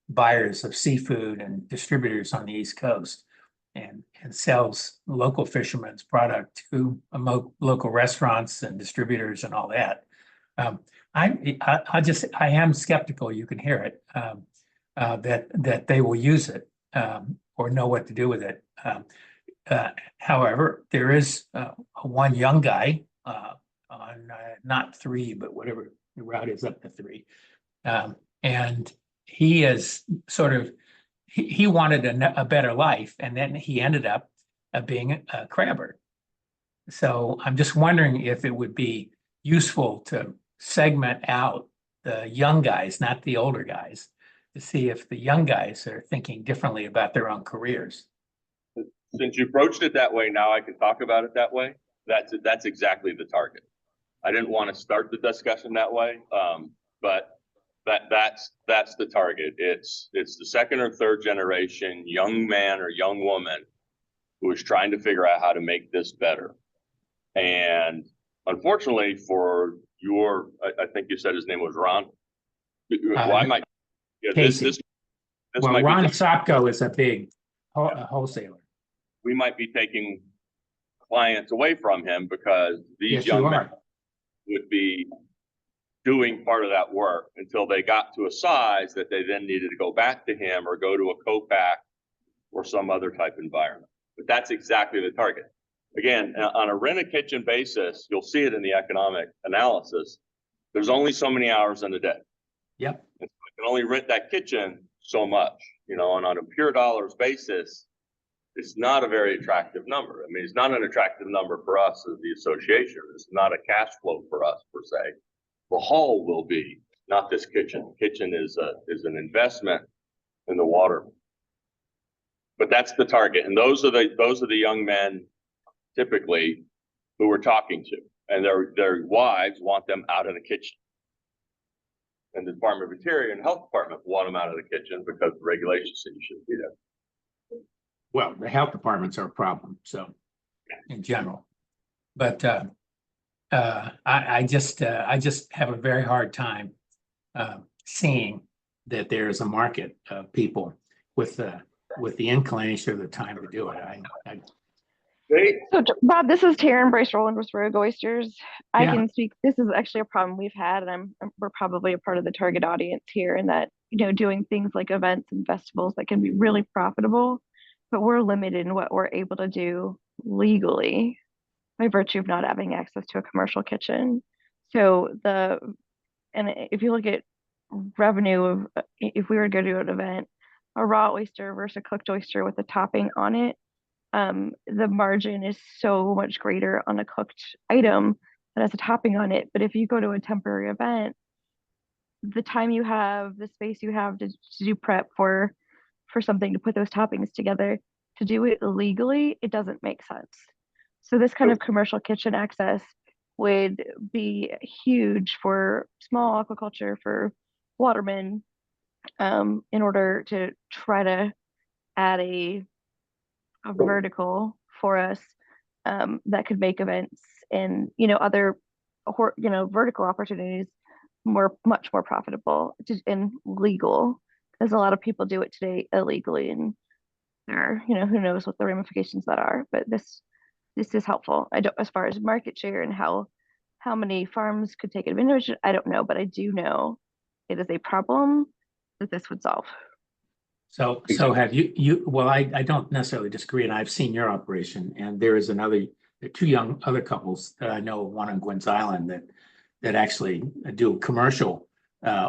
buyers of seafood and distributors on the East Coast, and sells local fishermen's product to local restaurants and distributors and all that. I am skeptical, you can hear it, that they will use it or know what to do with it. However, there is one young guy on not 3, but whatever the route is up to 3. And he is he wanted a better life, and then he ended up being a crabber. So I'm just wondering if it would be useful to segment out the young guys, not the older guys, to see if the young guys are thinking differently about their own careers. Since you approached it that way, now I can talk about it that way. That's exactly the target. I didn't want to start the discussion that way, but that's the target. It's the second or third generation young man or young woman who is trying to figure out how to make this better. And unfortunately for I think you said his name was Ron. Ron Sopko is a big wholesaler. We might be taking clients away from him because these young men would be doing part of that work until they got to a size that they then needed to go back to him or go to a co-pack or some other type environment. But that's exactly the target. Again, on a rent-a-kitchen basis, you'll see it in the economic analysis. There's only so many hours in a day. Yep. And so you can only rent that kitchen so much, and on a pure dollars basis, it's not a very attractive number. I mean, it's not an attractive number for us as the association. It's not a cash flow for us per se. The hall will be, not this kitchen. The kitchen is an investment in the water. But that's the target, and those are the young men typically who we're talking to, and their wives want them out of the kitchen. And the Department of Interior and Health Department want them out of the kitchen because the regulations say you shouldn't be there. well, the health departments are a problem, so in general. But I just have a very hard time seeing that there's a market of people with the inclination or the time to do it. So Bob, this is Taryn Bryce Rowland with Rogue Oysters. I Yeah. can speak. This is actually a problem we've had, and we're probably a part of the target audience here in that, doing things like events and festivals that can be really profitable, but we're limited in what we're able to do legally by virtue of not having access to a commercial kitchen. So and if you look at revenue of, if we were to go to an event, a raw oyster versus a cooked oyster with a topping on it, the margin is so much greater on a cooked item that has a topping on it. But if you go to a temporary event, the time you have, the space you have to do prep for something, to put those toppings together, to do it legally, it doesn't make sense. So this kind of commercial kitchen access would be huge for small aquaculture, for watermen, in order to try to add a vertical for us, that could make events and other vertical opportunities much more profitable and legal, because a lot of people do it today illegally, and there are, who knows what the ramifications that are. But this is helpful. I don't, as far as market share and how many farms could take advantage, I don't know, but I do know it is a problem that this would solve. So have you, well, I don't necessarily disagree, and I've seen your operation, and there are two young other couples that I know, one on Gwynn's Island, that actually do commercial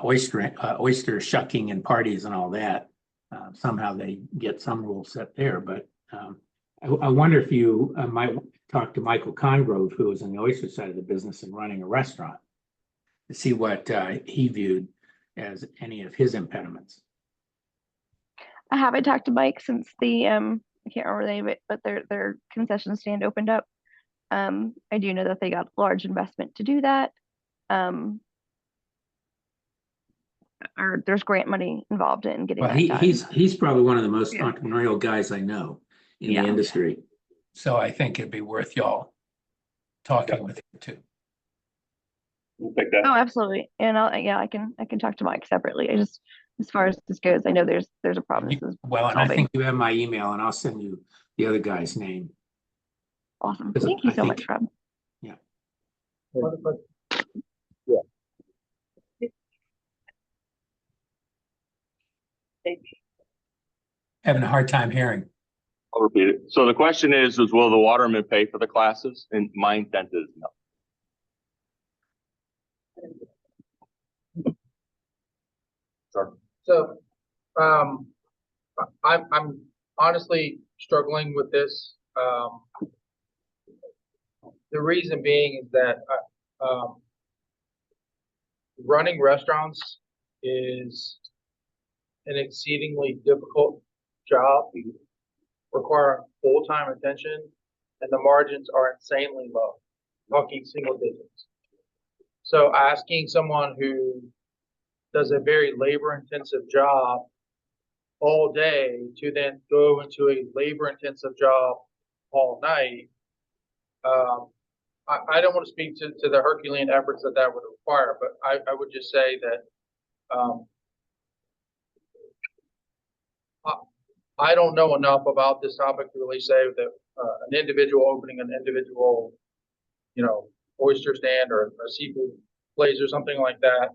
oyster shucking and parties and all that. Somehow they get some rules set there, but I wonder if you might talk to Michael Congrove, who is on the oyster side of the business and running a restaurant, to see what he viewed as any of his impediments. I haven't talked to Mike since the I can't remember the name of it, but their concession stand opened up. I do know that they got large investment to do that. Or there's grant money involved in getting Well, that done. he's probably one of the most entrepreneurial guys I know in the industry. So I think it'd be worth y'all talking with him too. We'll pick that. Oh, absolutely. And I can talk to Mike separately. I just, as far as this goes, I know there's a problem. This is Well, and I solving. think you have my email, and I'll send you the other guy's name. Awesome. Because Thank you I so think- much, Rob. Yeah. Having a hard time hearing. I'll repeat it. So the question is will the waterman pay for the classes? And my intent is no. Sure. So, I'm honestly struggling with this. The reason being is that, running restaurants is an exceedingly difficult job, requiring full-time attention, and the margins are insanely low, talking single digits. So asking someone who does a very labor-intensive job all day to then go into a labor-intensive job all night, I don't want to speak to the Herculean efforts that would require, but I would just say that I don't know enough about this topic to really say that an individual opening an individual, oyster stand or a seafood place or something like that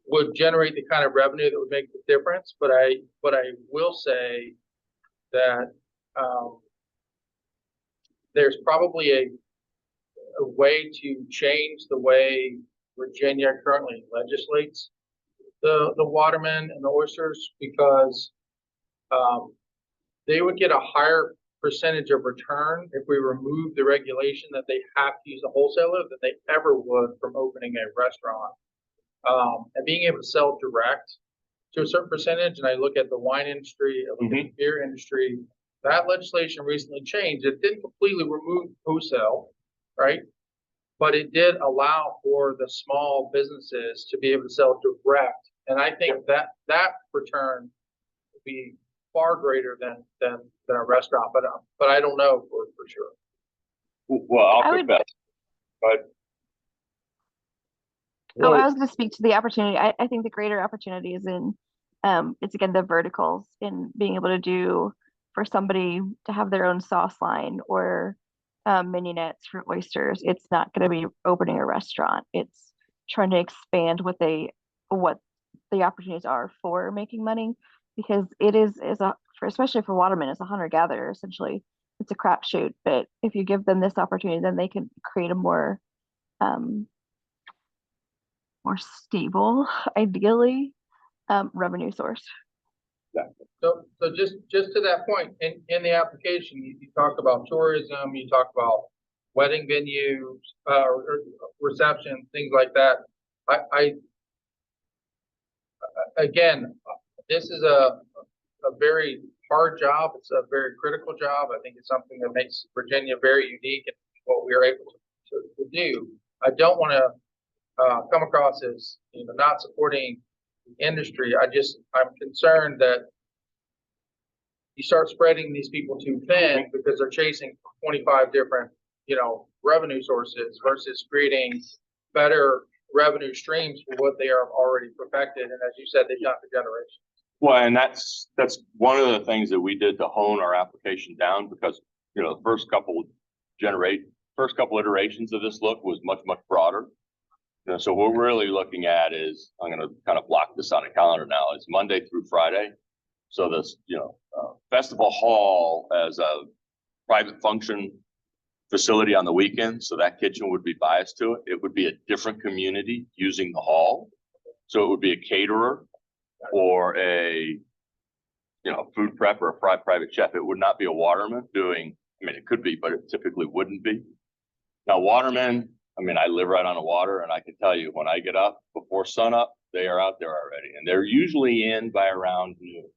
would generate the kind of revenue that would make the difference. But I will say that there's probably a way to change the way Virginia currently legislates the watermen and the oysters, because they would get a higher percentage of return if we remove the regulation that they have to use a wholesaler than they ever would from opening a restaurant. And being able to sell direct to a certain percentage, and I look at the wine industry, I look at the beer industry, that legislation recently changed. It didn't completely remove wholesale, right? But it did allow for the small businesses to be able to sell direct. And I think that return would be far greater than a restaurant, but I don't know for sure. Well, I I'll would- confess, but Oh, I was going to speak to the opportunity. I think the greater opportunity is in, it's again the verticals in being able to do for somebody to have their own sauce line or mininettes for oysters. It's not going to be opening a restaurant. It's trying to expand what the opportunities are for making money, because it is especially for watermen, as a hunter gatherer, essentially it's a crapshoot. But if you give them this opportunity, then they can create a more stable, ideally, revenue source. So just to that point, in the application, you talk about tourism, you talk about wedding venues, or reception, things like that. Again, this is a very hard job. It's a very critical job. I think it's something that makes Virginia very unique in what we are able to do. I don't want to come across as, not supporting the industry. I'm concerned that you start spreading these people too thin because they're chasing 25 different, revenue sources versus creating better revenue streams for what they are already perfected. And as you said, they've done for generations. well, and that's one of the things that we did to hone our application down, because, the first couple iterations of this look was much broader. So what we're really looking at is, I'm going to kind of block this on a calendar now, it's Monday through Friday. So this, festival hall as a private function facility on the weekend. So that kitchen would be biased to it. It would be a different community using the hall. So it would be a caterer or a, food prep or a private chef. It would not be a waterman doing, it could be, but it typically wouldn't be. Now, watermen, I live right on the water, and I can tell you, when I get up before sunup, they are out there already, and they're usually in by around noon.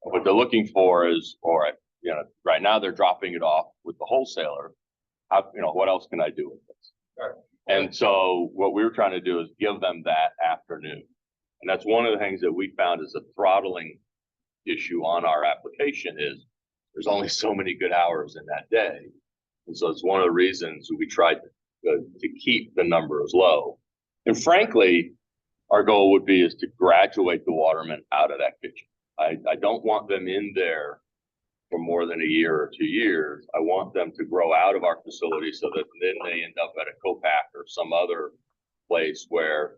What they're looking for is, right now they're dropping it off with the wholesaler. What else can I do with this? Right. And so what we were trying to do is give them that afternoon. And that's one of the things that we found is a throttling issue on our application is there's only so many good hours in that day. And so it's one of the reasons we tried to keep the numbers low. And frankly, our goal would be is to graduate the watermen out of that kitchen. I don't want them in there for more than a year or 2 years. I want them to grow out of our facility so that then they end up at a co-pack or some other place where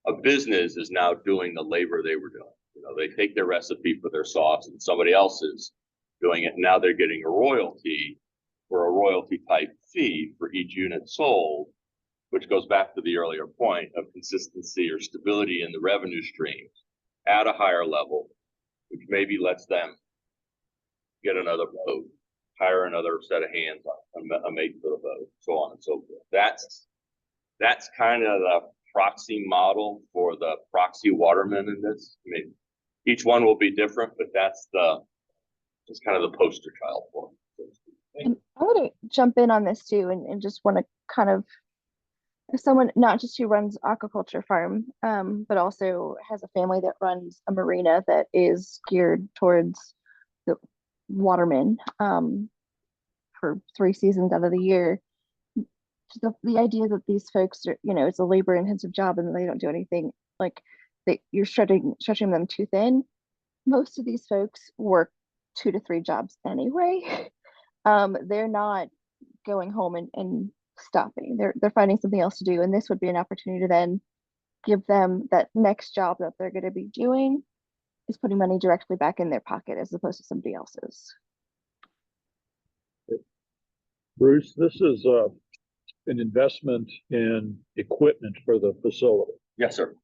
a business is now doing the labor they were doing. They take their recipe for their sauce and somebody else is doing it. Now they're getting a royalty for a royalty type fee for each unit sold, which goes back to the earlier point of consistency or stability in the revenue streams at a higher level, which maybe lets them get another boat, hire another set of hands on a mate for the boat, so on and so forth. That's kind of the proxy model for the proxy watermen in this. Each one will be different, but that's kind of the poster child for it. And I want to jump in on this too, and just want to kind of, as someone not just who runs aquaculture farm, but also has a family that runs a marina that is geared towards the watermen for 3 seasons out of the year. The idea that these folks are, it's a labor intensive job and they don't do anything, like you're stretching them too thin. Most of these folks work 2 to 3 jobs anyway. They're not going home and stopping. They're finding something else to do, and this would be an opportunity to then give them that next job that they're going to be doing is putting money directly back in their pocket as opposed to somebody else's. Bruce, this is an investment in equipment for the facility. Yes, sir.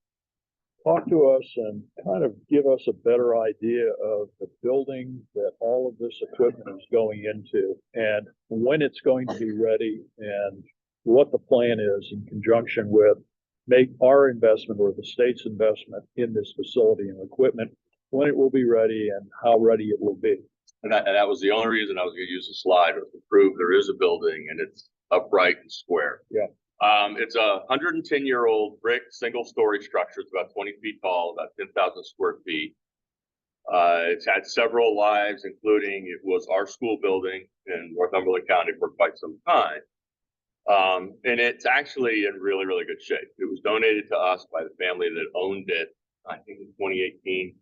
Talk to us and kind of give us a better idea of the building that all of this equipment is going into and when it's going to be ready and what the plan is in conjunction with make our investment or the state's investment in this facility and equipment, when it will be ready and how ready it will be. And that was the only reason I was going to use the slide, was to prove there is a building and it's upright and square. Yeah. It's a 110-year-old brick single-story structure. It's about 20 feet tall, about 10,000 square feet. It's had several lives, including it was our school building in Northumberland County for quite some time. And it's actually in really, really good shape. It was donated to us by the family that owned it, I think in 2018.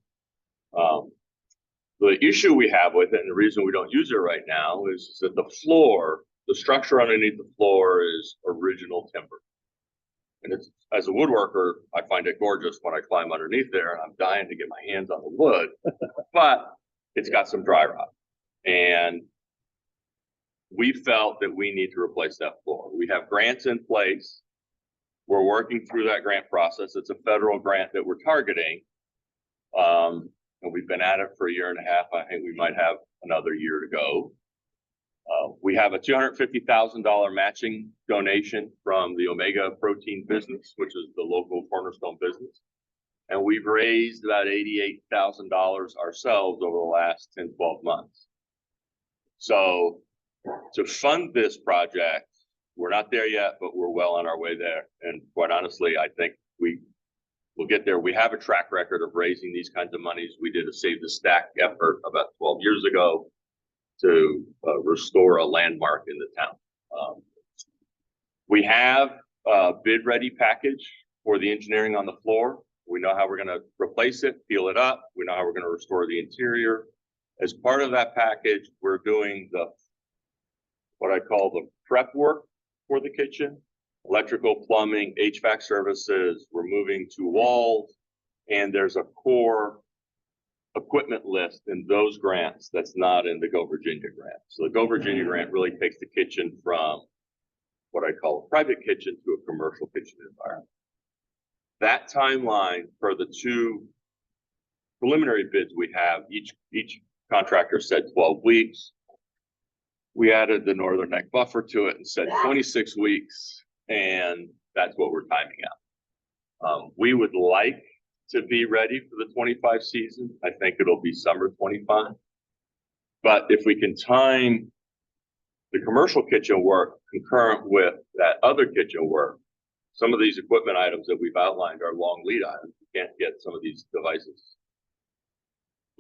The issue we have with it, and the reason we don't use it right now, is that the structure underneath the floor is original timber. And it's, as a woodworker, I find it gorgeous when I climb underneath there, and I'm dying to get my hands on the wood, but it's got some dry rot. And we felt that we need to replace that floor. We have grants in place. We're working through that grant process. It's a federal grant that we're targeting. And we've been at it for a year and a half. I think we might have another year to go. We have a $250,000 matching donation from the Omega Protein business, which is the local Cornerstone business. And we've raised about $88,000 ourselves over the last 10, 12 months. So to fund this project, we're not there yet, but we're well on our way there. And quite honestly, I think we'll get there. We have a track record of raising these kinds of monies. We did a Save the Stack effort about 12 years ago to restore a landmark in the town. We have a bid-ready package for the engineering on the floor. We know how we're going to replace it, peel it up. We know how we're going to restore the interior. As part of that package, we're doing what I call the prep work for the kitchen. Electrical, plumbing, HVAC services. We're moving to walls, and there's a core equipment list in those grants that's not in the Go Virginia grant. So the Go Virginia grant really takes the kitchen from what I call a private kitchen to a commercial kitchen environment. That timeline for the two preliminary bids we have, each contractor said 12 weeks. We added the Northern Neck buffer to it and said 26 weeks. And that's what we're timing out. We would like to be ready for the 25 season. I think it'll be summer 25. But if we can time the commercial kitchen work concurrent with that other kitchen work, some of these equipment items that we've outlined are long lead items. You can't get some of these devices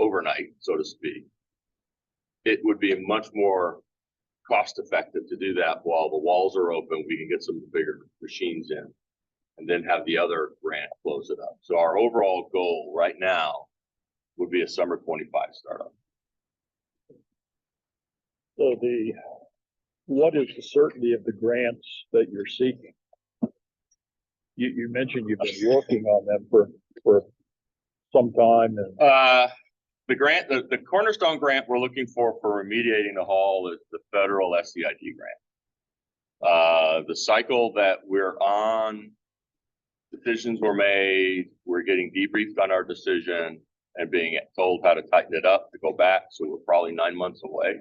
overnight, so to speak. It would be much more cost effective to do that while the walls are open. We can get some bigger machines in and then have the other grant close it up. So our overall goal right now would be a summer 25 startup. So what is the certainty of the grants that you're seeking? You mentioned you've been working on them for some time. And the grant, the Cornerstone grant we're looking for remediating the hall is the federal SCID grant. The cycle that we're on, decisions were made, we're getting debriefed on our decision and being told how to tighten it up to go back. So we're probably 9 months away.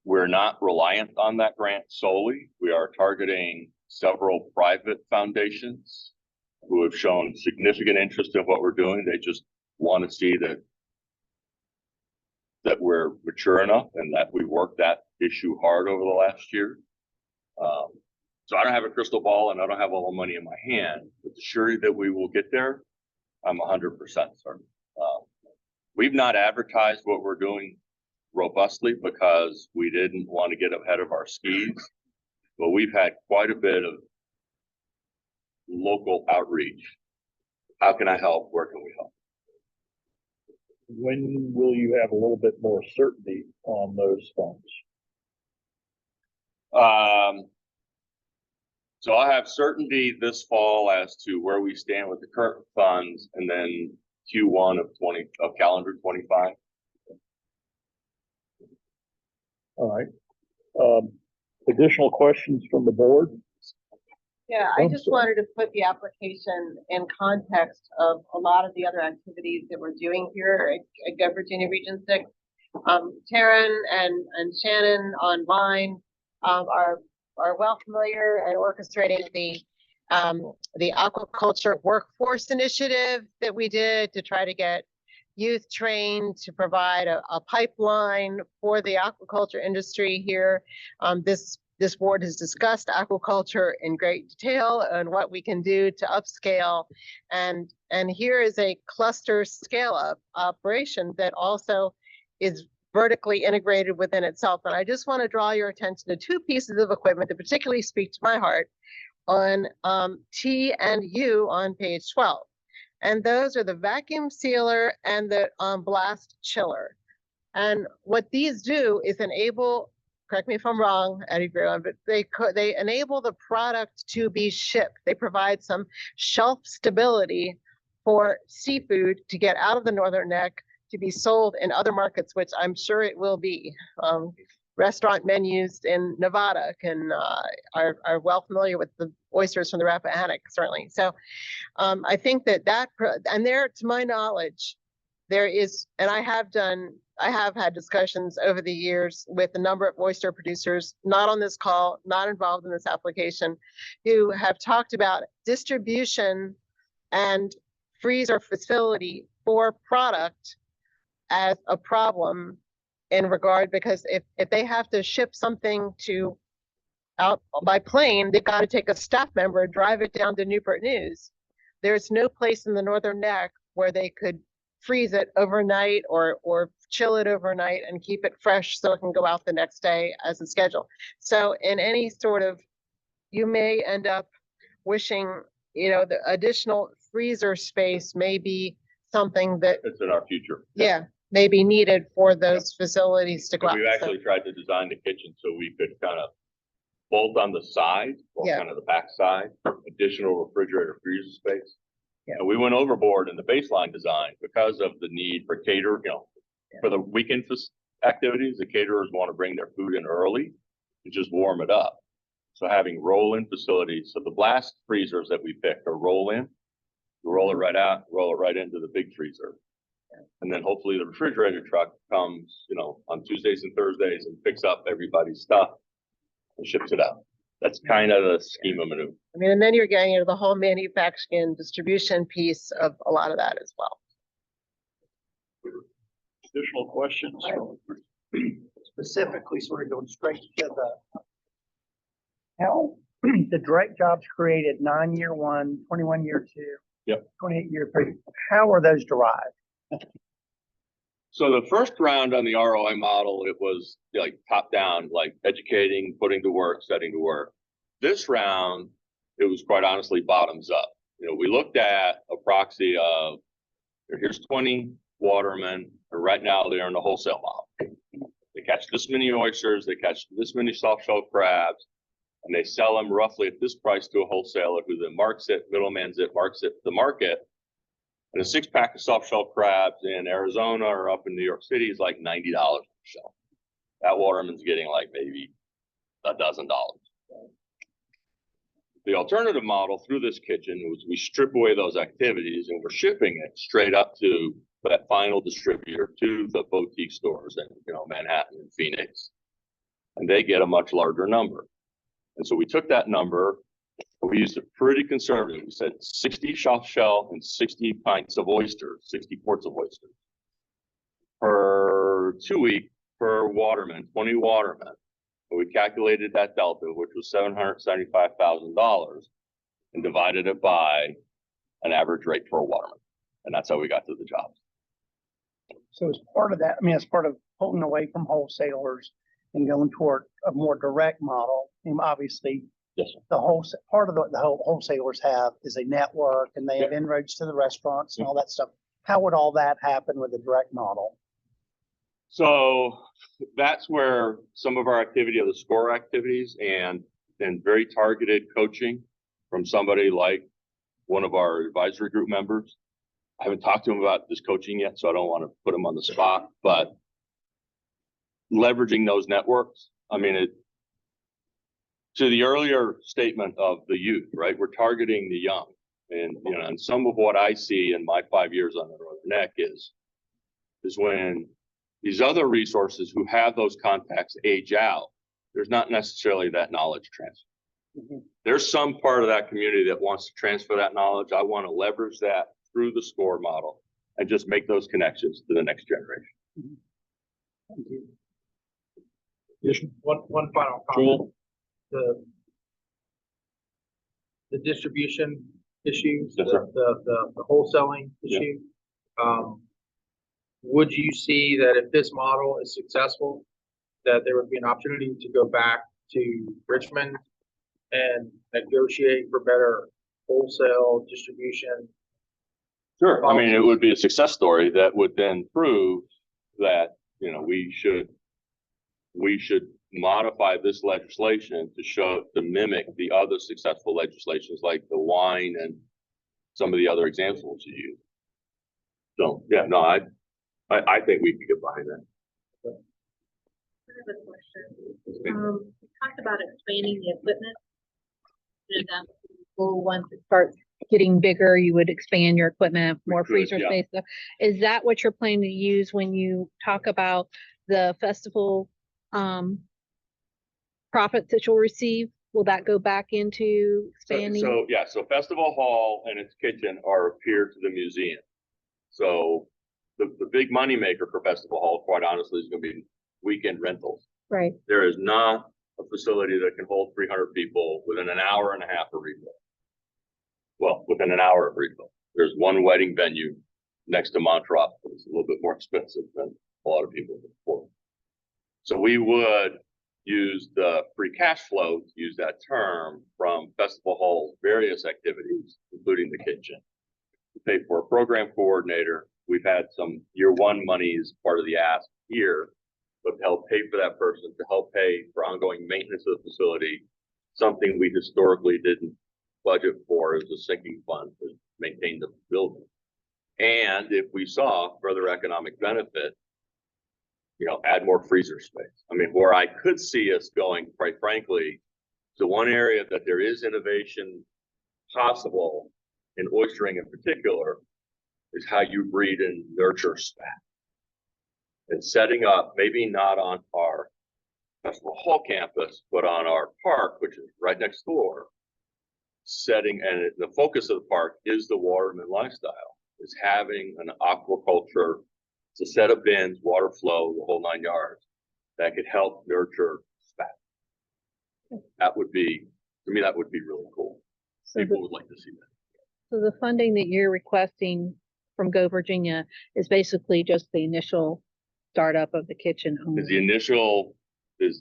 We're not reliant on that grant solely. We are targeting several private foundations who have shown significant interest in what we're doing. They just want to see that we're mature enough and that we worked that issue hard over the last year. So I don't have a crystal ball and I don't have all the money in my hand, but the surety that we will get there, I'm 100% certain. We've not advertised what we're doing robustly because we didn't want to get ahead of our skis, but we've had quite a bit of local outreach. How can I help? Where can we help? when will you have a little bit more certainty on those funds? So I have certainty this fall as to where we stand with the current funds, and then Q1 of calendar 25. All right. Additional questions from the board? Yeah, I just wanted to put the application in context of a lot of the other activities that we're doing here at Go Virginia Region 6. Taryn and Shannon online are well familiar and orchestrating the aquaculture workforce initiative that we did to try to get youth trained to provide a pipeline for the aquaculture industry here. This this board has discussed aquaculture in great detail and what we can do to upscale. And here is a cluster scale up operation that also is vertically integrated within itself. And I just want to draw your attention to two pieces of equipment that particularly speak to my heart on T and U on page 12. And those are the vacuum sealer and the blast chiller. And what these do is enable, correct me if I'm wrong, Eddie Bruin, but they enable the product to be shipped. They provide some shelf stability for seafood to get out of the Northern Neck to be sold in other markets, which I'm sure it will be. Restaurant menus in Nevada are well familiar with the oysters from the Rappahannock, certainly. So I think and there, to my knowledge, there is, and I have had discussions over the years with a number of oyster producers, not on this call, not involved in this application, who have talked about distribution and freezer facility for product as a problem in regard, because if they have to ship something out by plane, they've got to take a staff member and drive it down to Newport News. There's no place in the Northern Neck where they could freeze it overnight or chill it overnight and keep it fresh so it can go out the next day as a schedule. So in any sort of, you may end up wishing, the additional freezer space may be something that, It's in our future. yeah, may be needed for those facilities to go out. We've actually tried to design the kitchen so we could kind of bolt on the side, or Yeah. kind of the back side, additional refrigerator freezer space. Yeah. And we went overboard in the baseline design because of the need for for the weekend activities, the caterers want to bring their food in early to just warm it up. So having roll-in facilities, so the blast freezers that we picked are roll-in, you roll it right out, roll it right into the big freezer. And then hopefully the refrigerator truck comes, on Tuesdays and Thursdays and picks up everybody's stuff and ships it out. That's kind of the scheme of maneuver. I mean, and then you're getting into the whole manufacturing and distribution piece of a lot of that as well. Additional questions? Specifically, sort of going straight to how the direct jobs created 9-year one, 21-year two, Yep. 28-year three, how are those derived? So the first round on the ROI model, it was like top down, like educating, putting to work, setting to work. This round, it was quite honestly bottoms up. We looked at a proxy of, here's 20 watermen, and right now they're in the wholesale model. They catch this many oysters, they catch this many soft shell crabs, and they sell them roughly at this price to a wholesaler who then marks it, middlemans it, marks it to the market. And a 6-pack of soft shell crabs in Arizona or up in New York City is like $90 per shell. That waterman's getting like maybe $12. The alternative model through this kitchen was we strip away those activities and we're shipping it straight up to that final distributor, to the boutique stores in Manhattan and Phoenix. And they get a much larger number. And so we took that number, we used it pretty conservative. We said 60 soft shell and 60 pints of oysters, 60 quarts of oysters per 2 week per waterman, 20 watermen. And we calculated that delta, which was $775,000, and divided it by an average rate for a waterman. And that's how we got to the jobs. So as part of that, as part of pulling away from wholesalers and going toward a more direct model, and obviously Yes, sir. the whole part of the whole wholesalers have is a network, and they have inroads to the restaurants and all that stuff. How would all that happen with a direct model? So that's where some of our activity are the SCORE activities and very targeted coaching from somebody like one of our advisory group members. I haven't talked to him about this coaching yet, so I don't want to put him on the spot, but leveraging those networks, to the earlier statement of the youth, right? We're targeting the young. And some of what I see in my 5 years on the Northern Neck is when these other resources who have those contacts age out, there's not necessarily that knowledge transfer. Mm-hmm. There's some part of that community that wants to transfer that knowledge. I want to leverage that through the SCORE model and just make those connections to the next generation. Thank you. One final comment. Joel? the distribution issues, Yes, sir. the wholesaling Yeah. issue. Would you see that if this model is successful, that there would be an opportunity to go back to Richmond and negotiate for better wholesale distribution? Sure. I mean, it would be a success story that would then prove that, you know, we should modify this legislation to mimic the other successful legislations like the wine and some of the other examples you use. So, yeah, no, I think we can get behind that. I have a question. You talked about expanding the equipment. Is that goal once it starts getting bigger, you would expand your equipment, more freezer yeah. space? Is that what you're planning to use when you talk about the festival profits that you'll receive? Will that go back into expanding? So Festival Hall and its kitchen are a peer to the museum. So the big moneymaker for Festival Hall, quite honestly, is going to be weekend rentals. Right. There is not a facility that can hold 300 people within an hour and a half of refill. Well, within an hour of refill. There's one wedding venue next to Montreux. It's a little bit more expensive than a lot of people can afford. So we would use the free cash flow, to use that term, from Festival Hall's various activities, including the kitchen, to pay for a program coordinator. We've had some year one money as part of the ask here, but to help pay for that person, to help pay for ongoing maintenance of the facility, something we historically didn't budget for as a sinking fund to maintain the building. And if we saw further economic benefit, you know, add more freezer space. I mean, where I could see us going, quite frankly, the one area that there is innovation possible in oystering in particular is how you breed and nurture spat. And setting up, maybe not on our Festival Hall campus, but on our park, which is right next door, and the focus of the park is the Waterman lifestyle, is having an aquaculture, it's a set of bins, water flow, the whole 9 yards, that could help nurture spat. That would be, to me, that would be really cool. So People would like to see that. So the funding that you're requesting from Go Virginia is basically just the initial startup of the kitchen only. Is the initial, is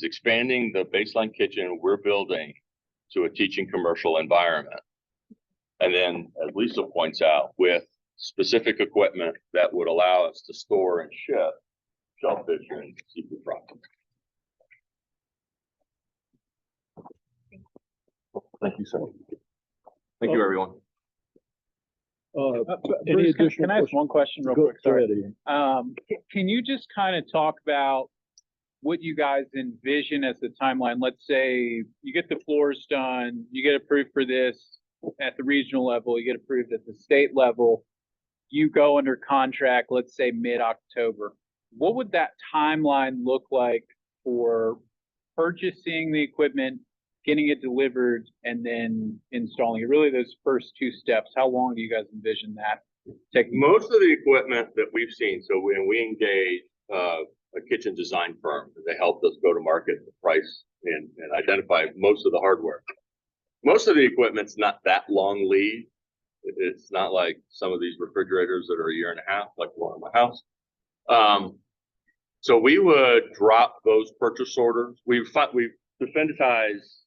expanding the baseline kitchen we're building to a teaching commercial environment. And then, as Lisa points out, with specific equipment that would allow us to store and ship shellfish and seafood products. Thank you, sir. Thank you, everyone. Any Bruce, additional can I ask one question real Go quick? Sorry. ahead, Ian. Can you just kind of talk about what you guys envision as the timeline? Let's say you get the floors done, you get approved for this at the regional level, you get approved at the state level, you go under contract, let's say mid-October. What would that timeline look like for purchasing the equipment, getting it delivered, and then installing it? Really, those first two steps, how long do you guys envision that taking? Most of the equipment that we've seen, so when we engage a kitchen design firm, they helped us go to market, the price, and identify most of the hardware. Most of the equipment's not that long lead. It's not like some of these refrigerators that are a year and a half, like one in my house. So we would drop those purchase orders. We've definitized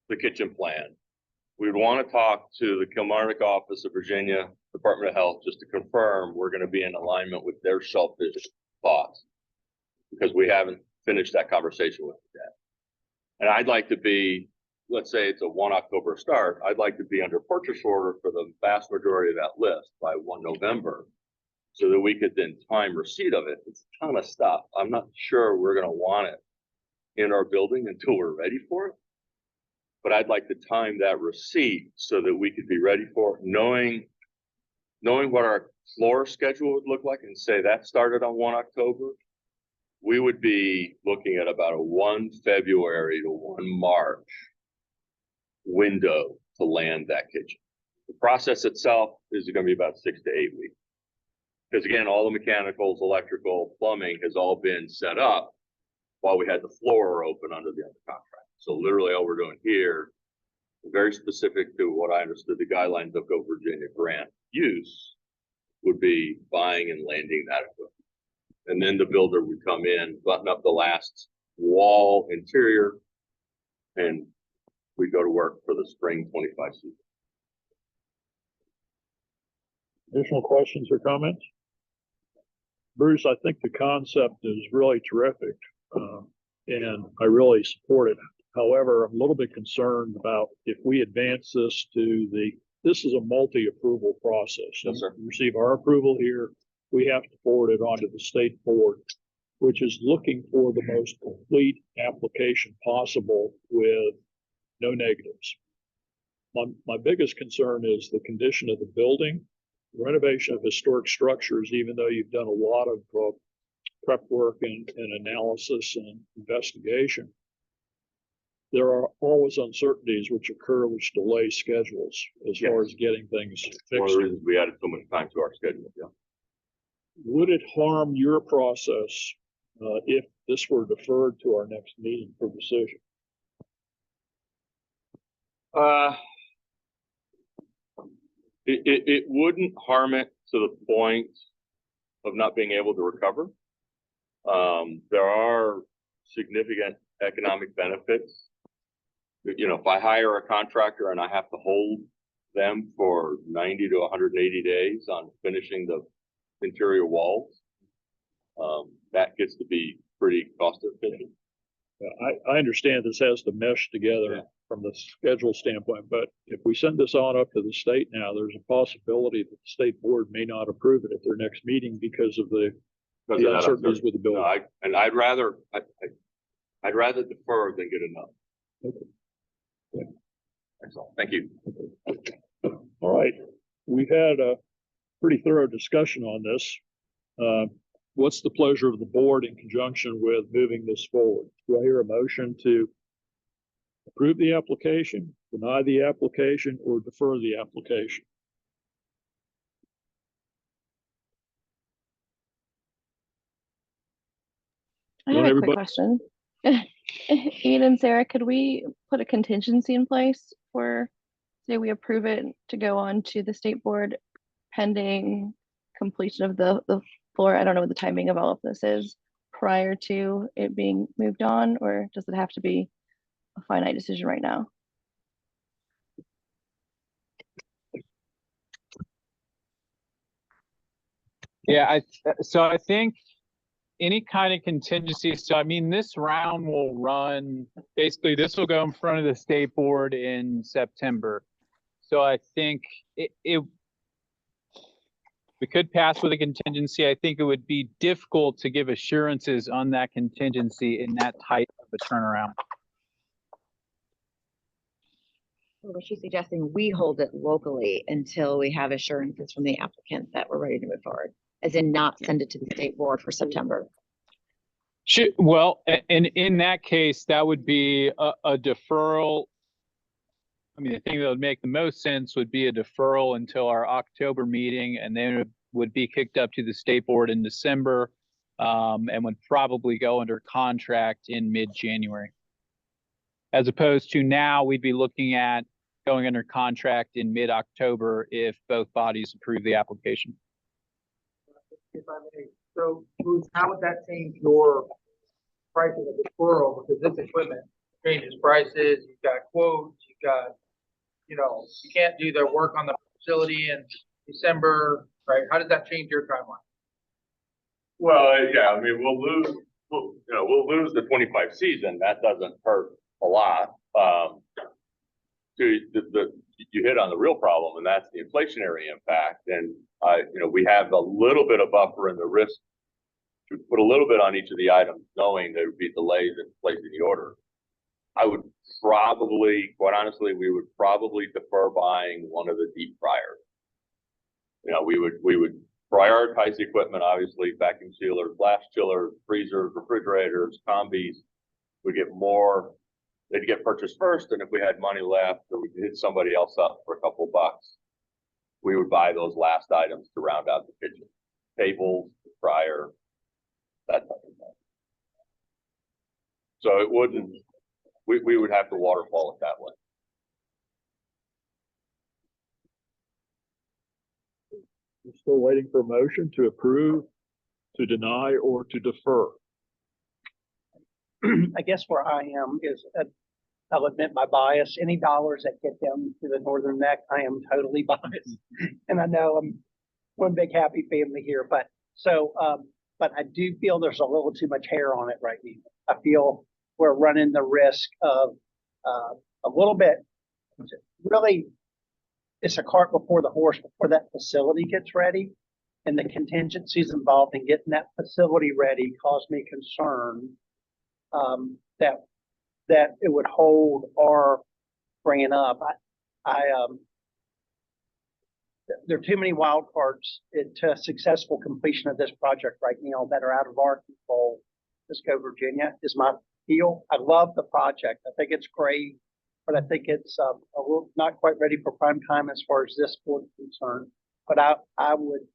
the kitchen plan. We'd want to talk to the Kilmarnock office of Virginia Department of Health just to confirm we're going to be in alignment with their shellfish thoughts, because we haven't finished that conversation with them yet. And I'd like to be, let's say it's a 1 October start, I'd like to be under purchase order for the vast majority of that list by 1 November, so that we could then time receipt of it. It's a ton of stuff. I'm not sure we're going to want it in our building until we're ready for it. But I'd like to time that receipt so that we could be ready for it, knowing what our floor schedule would look like, and say that started on 1 October. We would be looking at about a 1 February to 1 March window to land that kitchen. The process itself is going to be about 6 to 8 weeks. Because again, all the mechanicals, electrical, plumbing has all been set up while we had the floor open under the other contract. So literally all we're doing here, very specific to what I understood the guidelines of Go Virginia grant use, would be buying and landing that equipment. And then the builder would come in, button up the last wall interior, and we'd go to work for the spring 25 season. Additional questions or comments? Bruce, I think the concept is really terrific, and I really support it. However, I'm a little bit concerned about if we advance this to this is a multi-approval process. Yes, sir. We receive our approval here, we have to forward it onto the state board, which is looking for the most complete application possible with no negatives. My biggest concern is the condition of the building, renovation of historic structures, even though you've done a lot of prep work and analysis and investigation. There are always uncertainties which occur, which delay schedules as far as getting things One of fixed. the reasons we added so much time to our schedule. Yeah. Would it harm your process if this were deferred to our next meeting for decision? It wouldn't harm it to the point of not being able to recover. There are significant economic benefits. You know, if I hire a contractor and I have to hold them for 90 to 180 days on finishing the interior walls, that gets to be pretty cost efficient. I understand this has to mesh together from the schedule standpoint, but if we send this on up to the state now, there's a possibility that the state board may not approve it at their next meeting because of the uncertainties with the building. And I'd rather defer than get enough. Okay. Yeah. That's all. Thank you. All right. We've had a pretty thorough discussion on this. What's the pleasure of the board in conjunction with moving this forward? Do I hear a motion to approve the application, deny the application, or defer the application? I have a quick question. Ian and Sarah, could we put a contingency in place for, say we approve it to go on to the state board pending completion of the floor? I don't know what the timing of all of this is prior to it being moved on, or does it have to be a finite decision right now? Yeah, so I think any kind of contingency, so I mean, this round will run, basically this will go in front of the state board in September. So I think we could pass with a contingency. I think it would be difficult to give assurances on that contingency in that type of a turnaround. Was she suggesting we hold it locally until we have assurances from the applicant that we're ready to move forward, as in not send it to the state board for September? Well, and in that case, that would be a deferral. I mean, the thing that would make the most sense would be a deferral until our October meeting, and then it would be kicked up to the state board in December, and would probably go under contract in mid-January. As opposed to now, we'd be looking at going under contract in mid-October if both bodies approve the application. If I may, so Bruce, how would that change your pricing of deferral? Because this equipment changes prices, you've got quotes, you've got, you know, you can't do the work on the facility in December, right? How does that change your timeline? Well, yeah, I mean, we'll lose the 25 season. That doesn't hurt a lot. You hit on the real problem, and that's the inflationary impact. And we have a little bit of buffer in the risk to put a little bit on each of the items, knowing there would be delays in placing the order. I would probably, quite honestly, we would probably defer buying one of the deep fryers. You know, we would prioritize the equipment, obviously, vacuum sealers, blast chillers, freezers, refrigerators, combis. We get more. They'd get purchased first, and if we had money left, or we could hit somebody else up for a couple of bucks, we would buy those last items to round out the kitchen. Tables, fryer, that type of thing. So it wouldn't, We would have to waterfall it that way. We're still waiting for a motion to approve, to deny, or to defer. I guess where I am is, I'll admit my bias. Any dollars that get down to the northern neck, I am totally biased. And I know I'm one big happy family here, but I do feel there's a little too much hair on it right now. I feel we're running the risk of a little bit, really, it's a cart before the horse before that facility gets ready. And the contingencies involved in getting that facility ready cause me concern that it would hold our bringing up. There are too many wild cards to successful completion of this project right now that are out of our control. Cisco, Virginia is my feel. I love the project. I think it's great, but I think it's a little not quite ready for prime time as far as this board is concerned. But I would,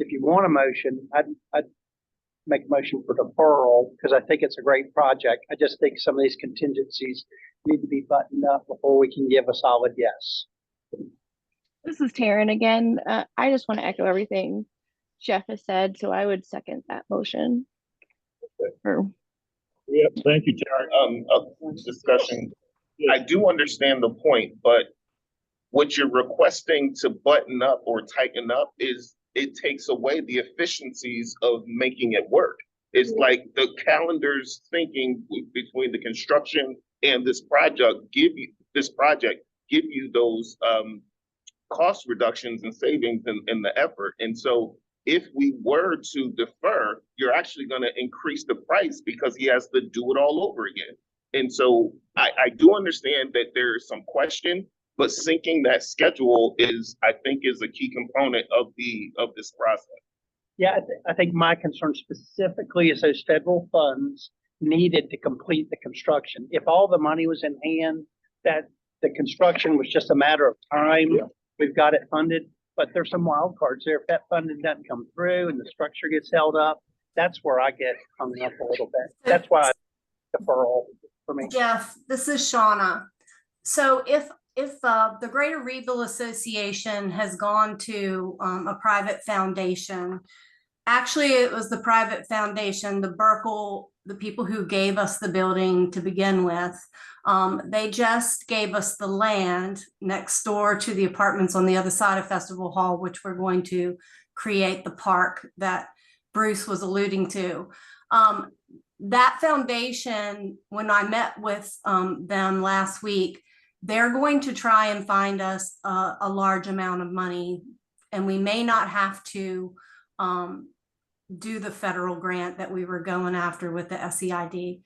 if you want a motion, I'd make a motion for deferral because I think it's a great project. I just think some of these contingencies need to be buttoned up before we can give a solid yes. This is Taryn again. I just want to echo everything Jeff has said, so I would second that motion. Yep, thank you, Terry. Discussion. I do understand the point, but what you're requesting to button up or tighten up is it takes away the efficiencies of making it work. It's like the calendar's thinking between the construction and this project give you those cost reductions and savings in the effort. And so if we were to defer, you're actually going to increase the price because he has to do it all over again. And so I do understand that there is some question, but syncing that schedule I think is a key component of this process. Yeah, I think my concern specifically is those federal funds needed to complete the construction. If all the money was in hand, that the construction was just a matter of time. Yeah. We've got it funded, but there's some wild cards there. If that funding doesn't come through and the structure gets held up, that's where I get hung up a little bit. That's why deferral for me. Jeff, this is Shauna. So if the Greater Reedville Association has gone to a private foundation, actually it was the private foundation, the Burkle, the people who gave us the building to begin with, they just gave us the land next door to the apartments on the other side of Festival Hall, which we're going to create the park that Bruce was alluding to. That foundation, when I met with them last week, they're going to try and find us a large amount of money, and we may not have to do the federal grant that we were going after with the SEID.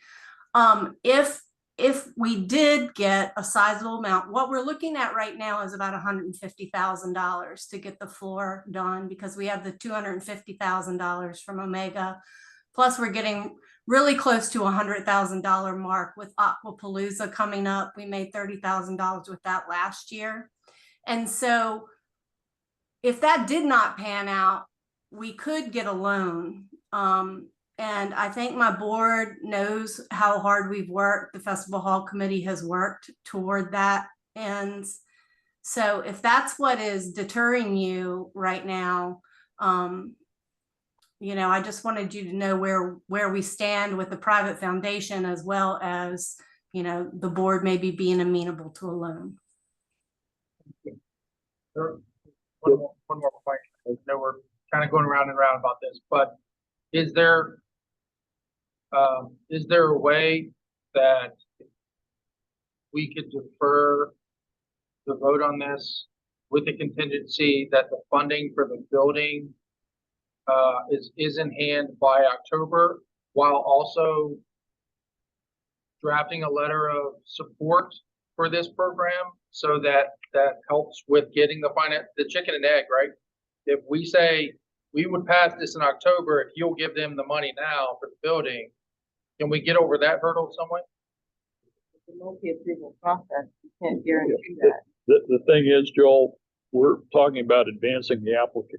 If we did get a sizable amount, what we're looking at right now is about $150,000 to get the floor done, because we have the $250,000 from Omega. Plus we're getting really close to $100,000 mark with Aquapalooza coming up. We made $30,000 with that last year. And so if that did not pan out, we could get a loan. And I think my board knows how hard we've worked. The Festival Hall Committee has worked toward that. And so if that's what is deterring you right now, you know, I just wanted you to know where we stand with the private foundation, as well as, you know, the board maybe being amenable to a loan. One more question. I know we're kind of going round and round about this, but is there a way that we could defer the vote on this with the contingency that the funding for the building is in hand by October, while also drafting a letter of support for this program, so that helps with getting the chicken and egg, right? If we say we would pass this in October, if you'll give them the money now for the building, can we get over that hurdle some way? The multi-approval process, you can't guarantee that. The thing is, Joel, we're talking about advancing the application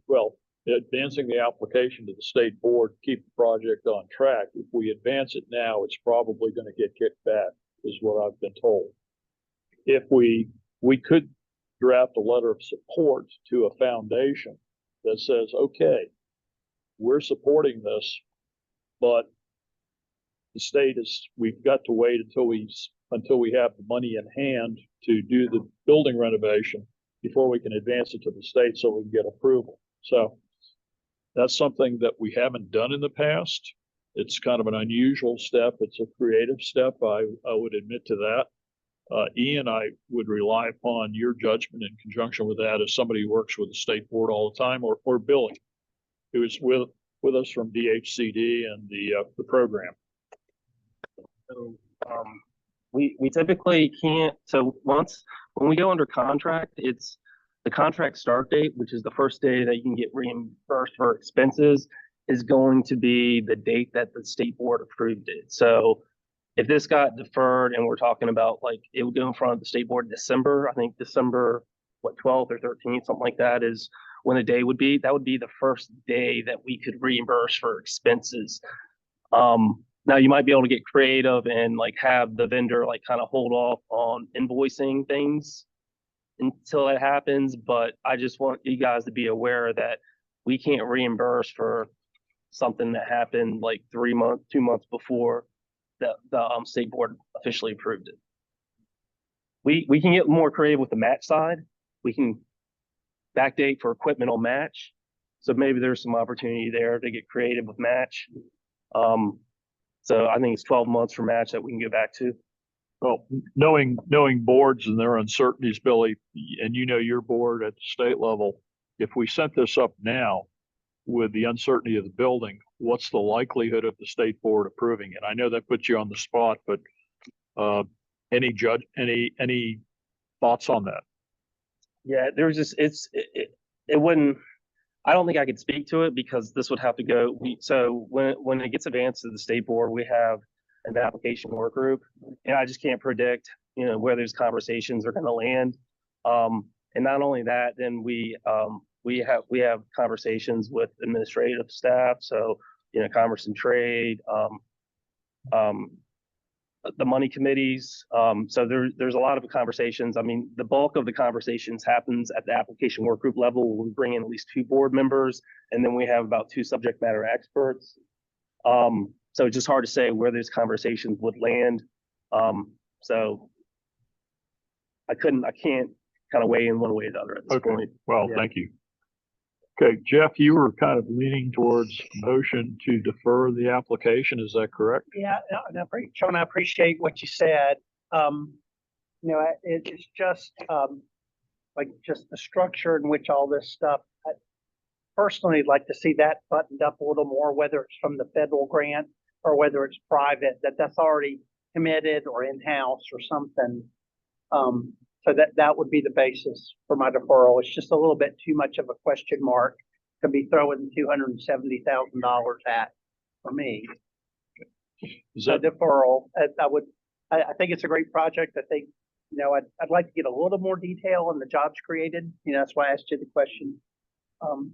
to the state board to keep the project on track. If we advance it now, it's probably going to get kicked back. is what I've been told. If we could draft a letter of support to a foundation that says, okay, we're supporting this, but the state we've got to wait until we have the money in hand to do the building renovation before we can advance it to the state so we can get approval. So that's something that we haven't done in the past. It's kind of an unusual step. It's a creative step. I would admit to that. Ian, I would rely upon your judgment in conjunction with that as somebody who works with the state board all the time, or Billy, who is with us from DHCD and the program. So, we typically can't, so when we go under contract, it's the contract start date, which is the first day that you can get reimbursed for expenses, is going to be the date that the state board approved it. So if this got deferred and we're talking about like it would go in front of the state board in December, I think December, 12th or 13th, something like that is when the day would be. That would be the first day that we could reimburse for expenses. Now you might be able to get creative and like have the vendor like kind of hold off on invoicing things until it happens. But I just want you guys to be aware that we can't reimburse for something that happened like 2 months before the state board officially approved it. We can get more creative with the match side. We can backdate for equipment on match. So maybe there's some opportunity there to get creative with match. So I think it's 12 months for match that we can get back to. Well, knowing boards and their uncertainties, Billy, and you know your board at the state level, if we sent this up now with the uncertainty of the building, what's the likelihood of the state board approving it? I know that puts you on the spot, but any thoughts on that? Yeah, there's just it wouldn't. I don't think I could speak to it because this would have to go. So when it gets advanced to the state board, we have an application work group, and I just can't predict, where those conversations are going to land. And not only that, then we have conversations with administrative staff. So, Commerce and Trade, the money committees. So there's a lot of conversations. I mean, the bulk of the conversations happens at the application work group level. We bring in at least 2 board members, and then we have about 2 subject matter experts. So it's just hard to say where those conversations would land. So I can't kind of weigh in one way or the other at this point. Well, Yeah. Thank you. Okay, Jeff, you were kind of leaning towards motion to defer the application. Is that correct? Yeah, Sean, I appreciate what you said. It's just, like just the structure in which all this stuff, I personally like to see that buttoned up a little more, whether it's from the federal grant or whether it's private, that's already committed or in-house or something. So that would be the basis for my deferral. It's just a little bit too much of a question mark to be throwing $270,000 at for me. Is that deferral? I think it's a great project. I think, I'd like to get a little more detail on the jobs created. That's why I asked you the question,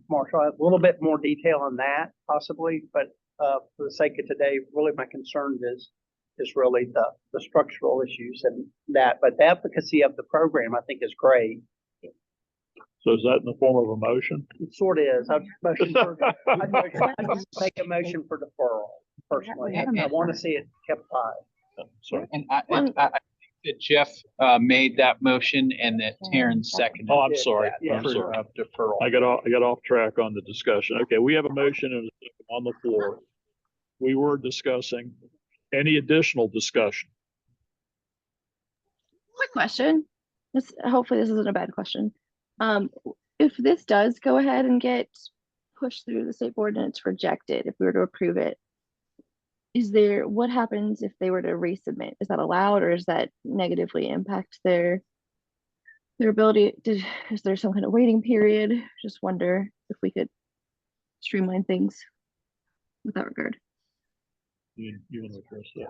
Marshall. A little bit more detail on that possibly, but for the sake of today, really my concern is really the structural issues and that, but the efficacy of the program I think is great. So is that in the form of a motion? It sort of is. I'd just make a motion for deferral personally. I want to see it kept high. Sorry. And I think that Jeff made that motion and that Taryn seconded. Oh, I'm sorry. Yeah. I'm sorry. Deferral. I got off track on the discussion. Okay, we have a motion and a second on the floor. We were discussing. Any additional discussion? Quick question. Hopefully this isn't a bad question. If this does go ahead and get pushed through the state board and it's rejected, if we were to approve it, what happens if they were to resubmit? Is that allowed, or does that negatively impact their ability? Is there some kind of waiting period? Just wonder if we could streamline things with that regard. You want to address that?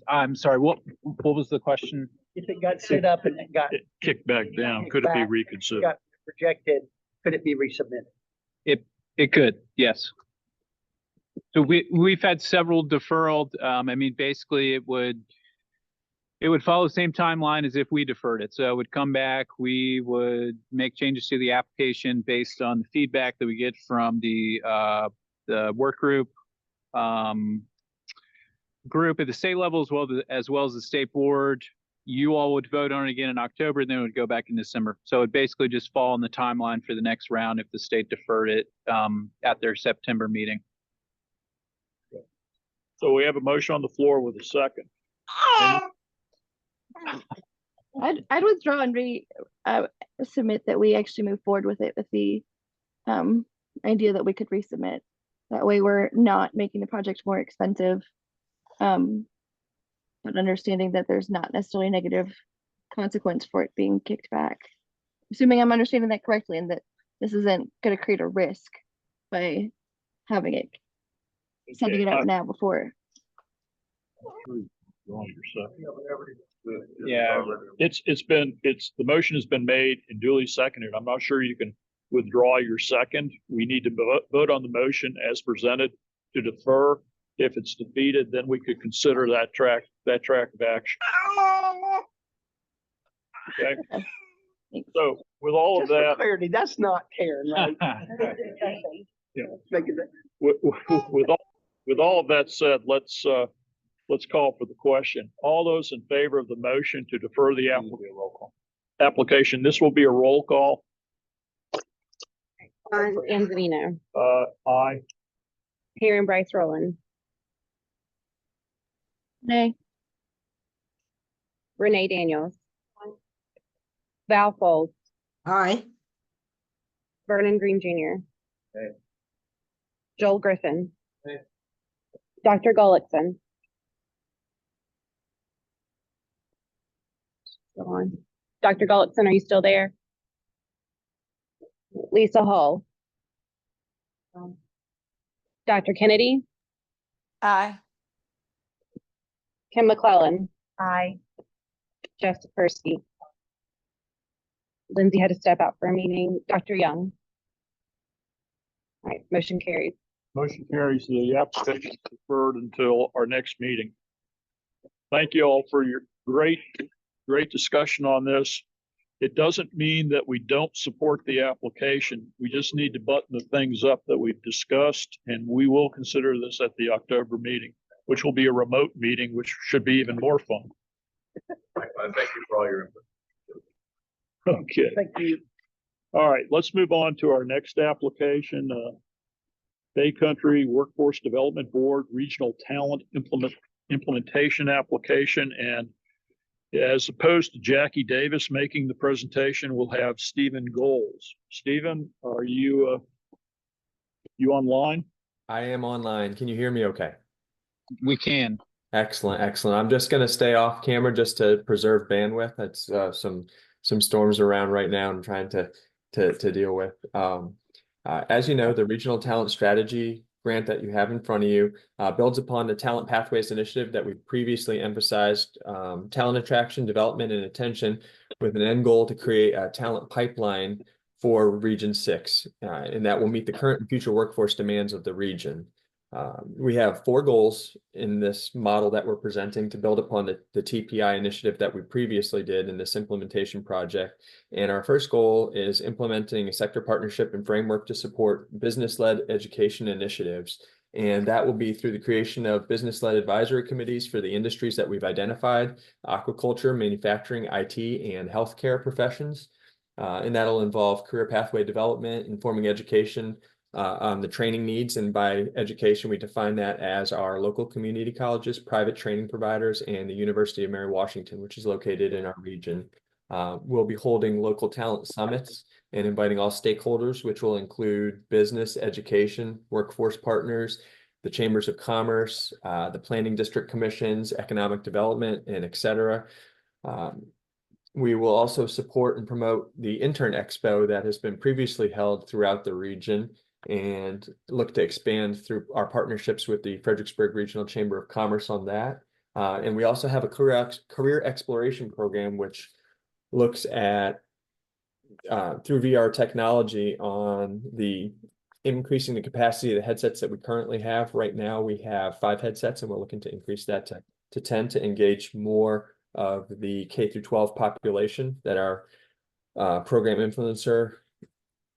I'm sorry. What was the question? If it got set up and it got Kicked back down, could it be reconsidered? got rejected, could it be resubmitted? It could, yes. So we've had several deferred. I mean, basically it would It would follow the same timeline as if we deferred it. So it would come back, we would make changes to the application based on the feedback that we get from the work group, group at the state level as well as the state board. You all would vote on it again in October, and then it would go back in December. So it basically just fall on the timeline for the next round if the state deferred it at their September meeting. So we have a motion on the floor with a second. I'd withdraw and submit that we actually move forward with it with the idea that we could resubmit. That way we're not making the project more expensive, but understanding that there's not necessarily a negative consequence for it being kicked back. Assuming I'm understanding that correctly and that this isn't going to create a risk by having it, sending it out now before. Yeah, the motion has been made and duly seconded. I'm not sure you can withdraw your second. We need to vote on the motion as presented to defer. If it's defeated, then we could consider that track of action. Okay. So with all of Just for that, clarity, that's not Karen, right? yeah. Make it- With all of that said, let's call for the question. All those in favor of the motion to defer the application, this will be a roll call. Anzavino, Aye. Karen Bryce Rowland, Nay. Renee Daniels, Val Folds. Aye. Vernon Green Jr. Aye. Joel Griffin. Aye. Dr. Gullickson. Still on. Dr. Gullickson, are you still there? Lisa Hall. Dr. Kennedy. Aye. Kim McClellan. Aye. Jeff Persky. Lindsay had to step out for a meeting. Dr. Young. All right, motion carries. Motion carries. The application is deferred until our next meeting. Thank you all for your great discussion on this. It doesn't mean that we don't support the application. We just need to button the things up that we've discussed, and we will consider this at the October meeting, which will be a remote meeting, which should be even more fun. Thank you for all your input. Okay. Thank you. All right, let's move on to our next application. Bay Country Workforce Development Board Regional Talent Implementation Application. And as opposed to Jackie Davis making the presentation, we'll have Stephen Goals. Stephen, are you online? I am online. Can you hear me okay? We can. Excellent, excellent. I'm just going to stay off camera just to preserve bandwidth. That's some storms around right now I'm trying to deal with. As you know, the Regional Talent Strategy grant that you have in front of you builds upon the Talent Pathways Initiative that we previously emphasized, talent attraction, development, and attention, with an end goal to create a talent pipeline for Region 6, and that will meet the current and future workforce demands of the region. We have 4 goals in this model that we're presenting to build upon the TPI initiative that we previously did in this implementation project. And our first goal is implementing a sector partnership and framework to support business-led education initiatives. And that will be through the creation of business-led advisory committees for the industries that we've identified: aquaculture, manufacturing, IT, and healthcare professions. And that'll involve career pathway development, informing education on the training needs. And by education, we define that as our local community colleges, private training providers, and the University of Mary Washington, which is located in our region. We'll be holding local talent summits and inviting all stakeholders, which will include business, education, workforce partners, the chambers of commerce, the planning district commissions, economic development, and et cetera. We will also support and promote the Intern Expo that has been previously held throughout the region, and look to expand through our partnerships with the Fredericksburg Regional Chamber of Commerce on that. And we also have a career exploration program, which looks at, through VR technology, on the increasing the capacity of the headsets that we currently have. Right now, we have 5 headsets, and we're looking to increase that to 10 to engage more of the K through 12 population that our program influencer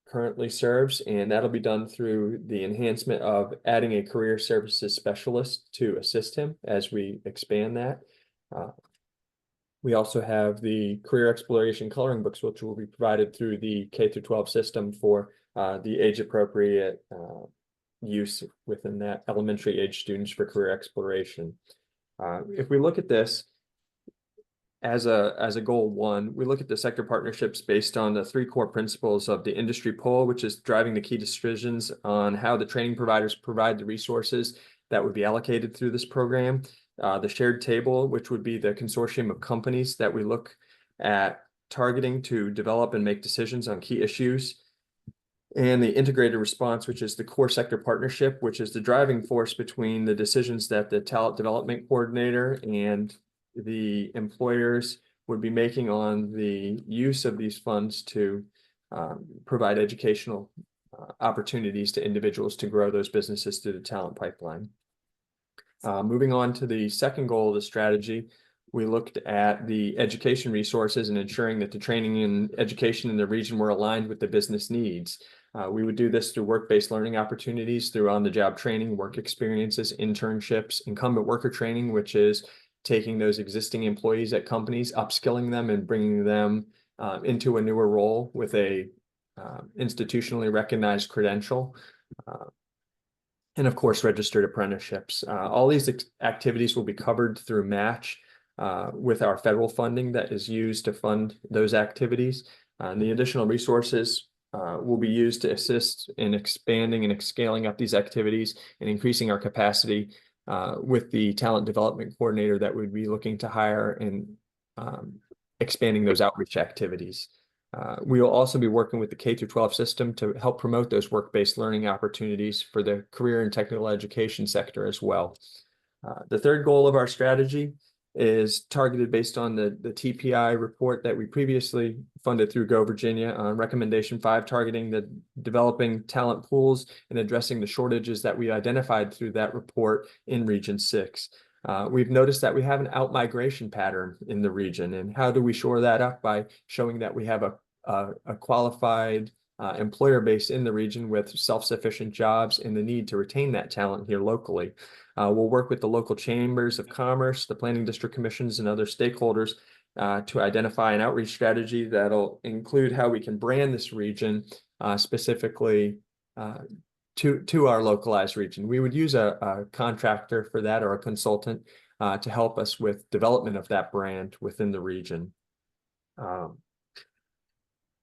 currently serves, and that'll be done through the enhancement of adding a career services specialist to assist him as we expand that. We also have the career exploration coloring books, which will be provided through the K through 12 system for the age appropriate use within that elementary age students for career exploration. If we look at this as a goal one, we look at the sector partnerships based on the 3 core principles of the industry pull, which is driving the key decisions on how the training providers provide the resources that would be allocated through this program. The shared table, which would be the consortium of companies that we look at targeting to develop and make decisions on key issues. And the integrated response, which is the core sector partnership, which is the driving force between the decisions that the talent development coordinator and the employers would be making on the use of these funds to provide educational opportunities to individuals to grow those businesses through the talent pipeline. Moving on to the second goal of the strategy, we looked at the education resources and ensuring that the training and education in the region were aligned with the business needs. We would do this through work-based learning opportunities, through on-the-job training, work experiences, internships, incumbent worker training, which is taking those existing employees at companies, upskilling them and bringing them into a newer role with a institutionally recognized credential. And of course, registered apprenticeships. All these activities will be covered through match with our federal funding that is used to fund those activities. And the additional resources will be used to assist in expanding and scaling up these activities and increasing our capacity with the talent development coordinator that we'd be looking to hire and expanding those outreach activities. We will also be working with the K through 12 system to help promote those work-based learning opportunities for the career and technical education sector as well. The third goal of our strategy is targeted based on the TPI report that we previously funded through Go Virginia on recommendation 5, targeting the developing talent pools and addressing the shortages that we identified through that report in Region 6. We've noticed that we have an out-migration pattern in the region, and how do we shore that up? By showing that we have a qualified employer base in the region with self-sufficient jobs and the need to retain that talent here locally. We'll work with the local chambers of commerce, the planning district commissions, and other stakeholders to identify an outreach strategy that'll include how we can brand this region specifically to our localized region. We would use a contractor for that, or a consultant to help us with development of that brand within the region.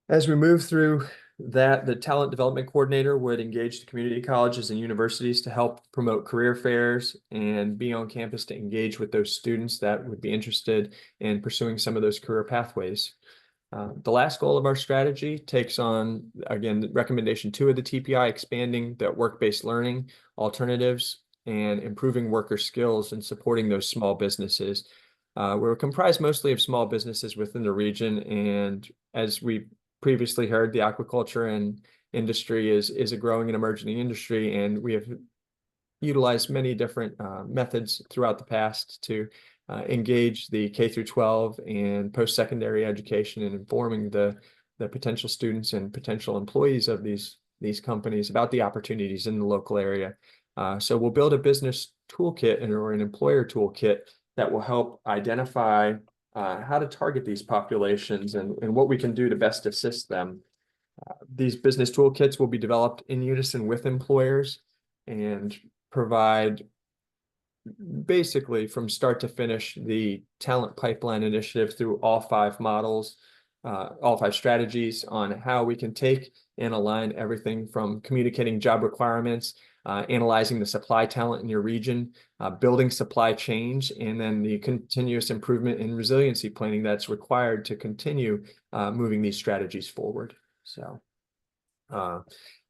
As we move through that, the talent development coordinator would engage the community colleges and universities to help promote career fairs and be on campus to engage with those students that would be interested in pursuing some of those career pathways. The last goal of our strategy takes on, again, recommendation 2 of the TPI, expanding the work-based learning alternatives and improving worker skills and supporting those small businesses. We're comprised mostly of small businesses within the region, and as we previously heard, the aquaculture and industry is a growing and emerging industry, and we have utilized many different methods throughout the past to engage the K through 12 and post-secondary education and informing the potential students and potential employees of these companies about the opportunities in the local area. So we'll build a business toolkit or an employer toolkit that will help identify how to target these populations and what we can do to best assist them. These business toolkits will be developed in unison with employers and provide basically from start to finish the talent pipeline initiative through all 5 models, all 5 strategies on how we can take and align everything from communicating job requirements, analyzing the supply talent in your region, building supply chains, and then the continuous improvement and resiliency planning that's required to continue moving these strategies forward. So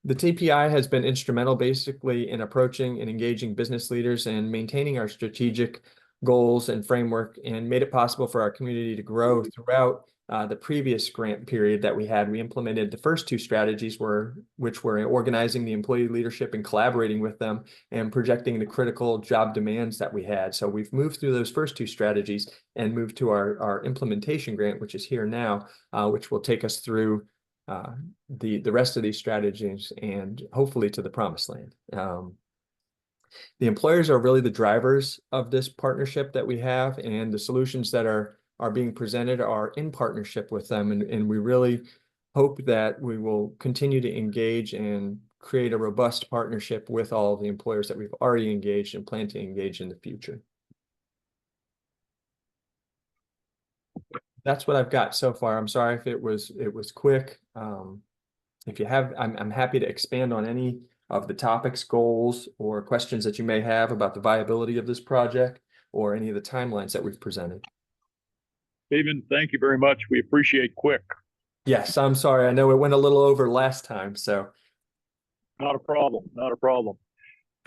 the TPI has been instrumental basically in approaching and engaging business leaders and maintaining our strategic goals and framework, and made it possible for our community to grow throughout the previous grant period that we had, we implemented the first two strategies which were organizing the employee leadership and collaborating with them and projecting the critical job demands that we had. So we've moved through those first two strategies and moved to our implementation grant, which is here now, which will take us through the rest of these strategies and hopefully to the promised land. The employers are really the drivers of this partnership that we have, and the solutions that are being presented are in partnership with them. And we really hope that we will continue to engage and create a robust partnership with all of the employers that we've already engaged and plan to engage in the future. That's what I've got so far. I'm sorry if it was quick. If you have, I'm happy to expand on any of the topics, goals, or questions that you may have about the viability of this project or any of the timelines that we've presented. Stephen, thank you very much. We appreciate quick. Yes, I'm sorry. I know it went a little over last time, so. Not a problem, not a problem.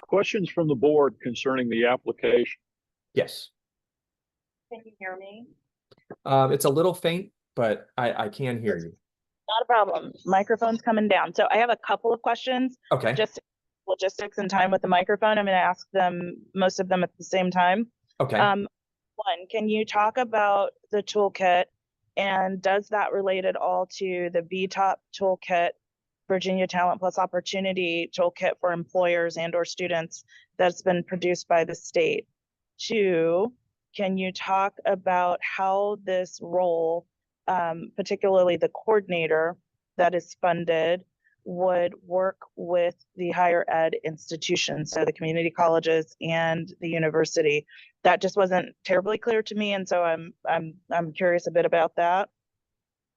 Questions from the board concerning the application? Yes. Can you hear me? It's a little faint, but I can hear you. Not a problem. Microphone's coming down. So I have a couple of questions. Okay. Just logistics and time with the microphone. I'm going to ask them, most of them at the same time. Okay. One, can you talk about the toolkit, and does that relate at all to the VTOP toolkit, Virginia Talent Plus Opportunity toolkit for employers and or students that's been produced by the state? Two, can you talk about how this role, particularly the coordinator that is funded, would work with the higher ed institutions, so the community colleges and the university? That just wasn't terribly clear to me, and so I'm curious a bit about that.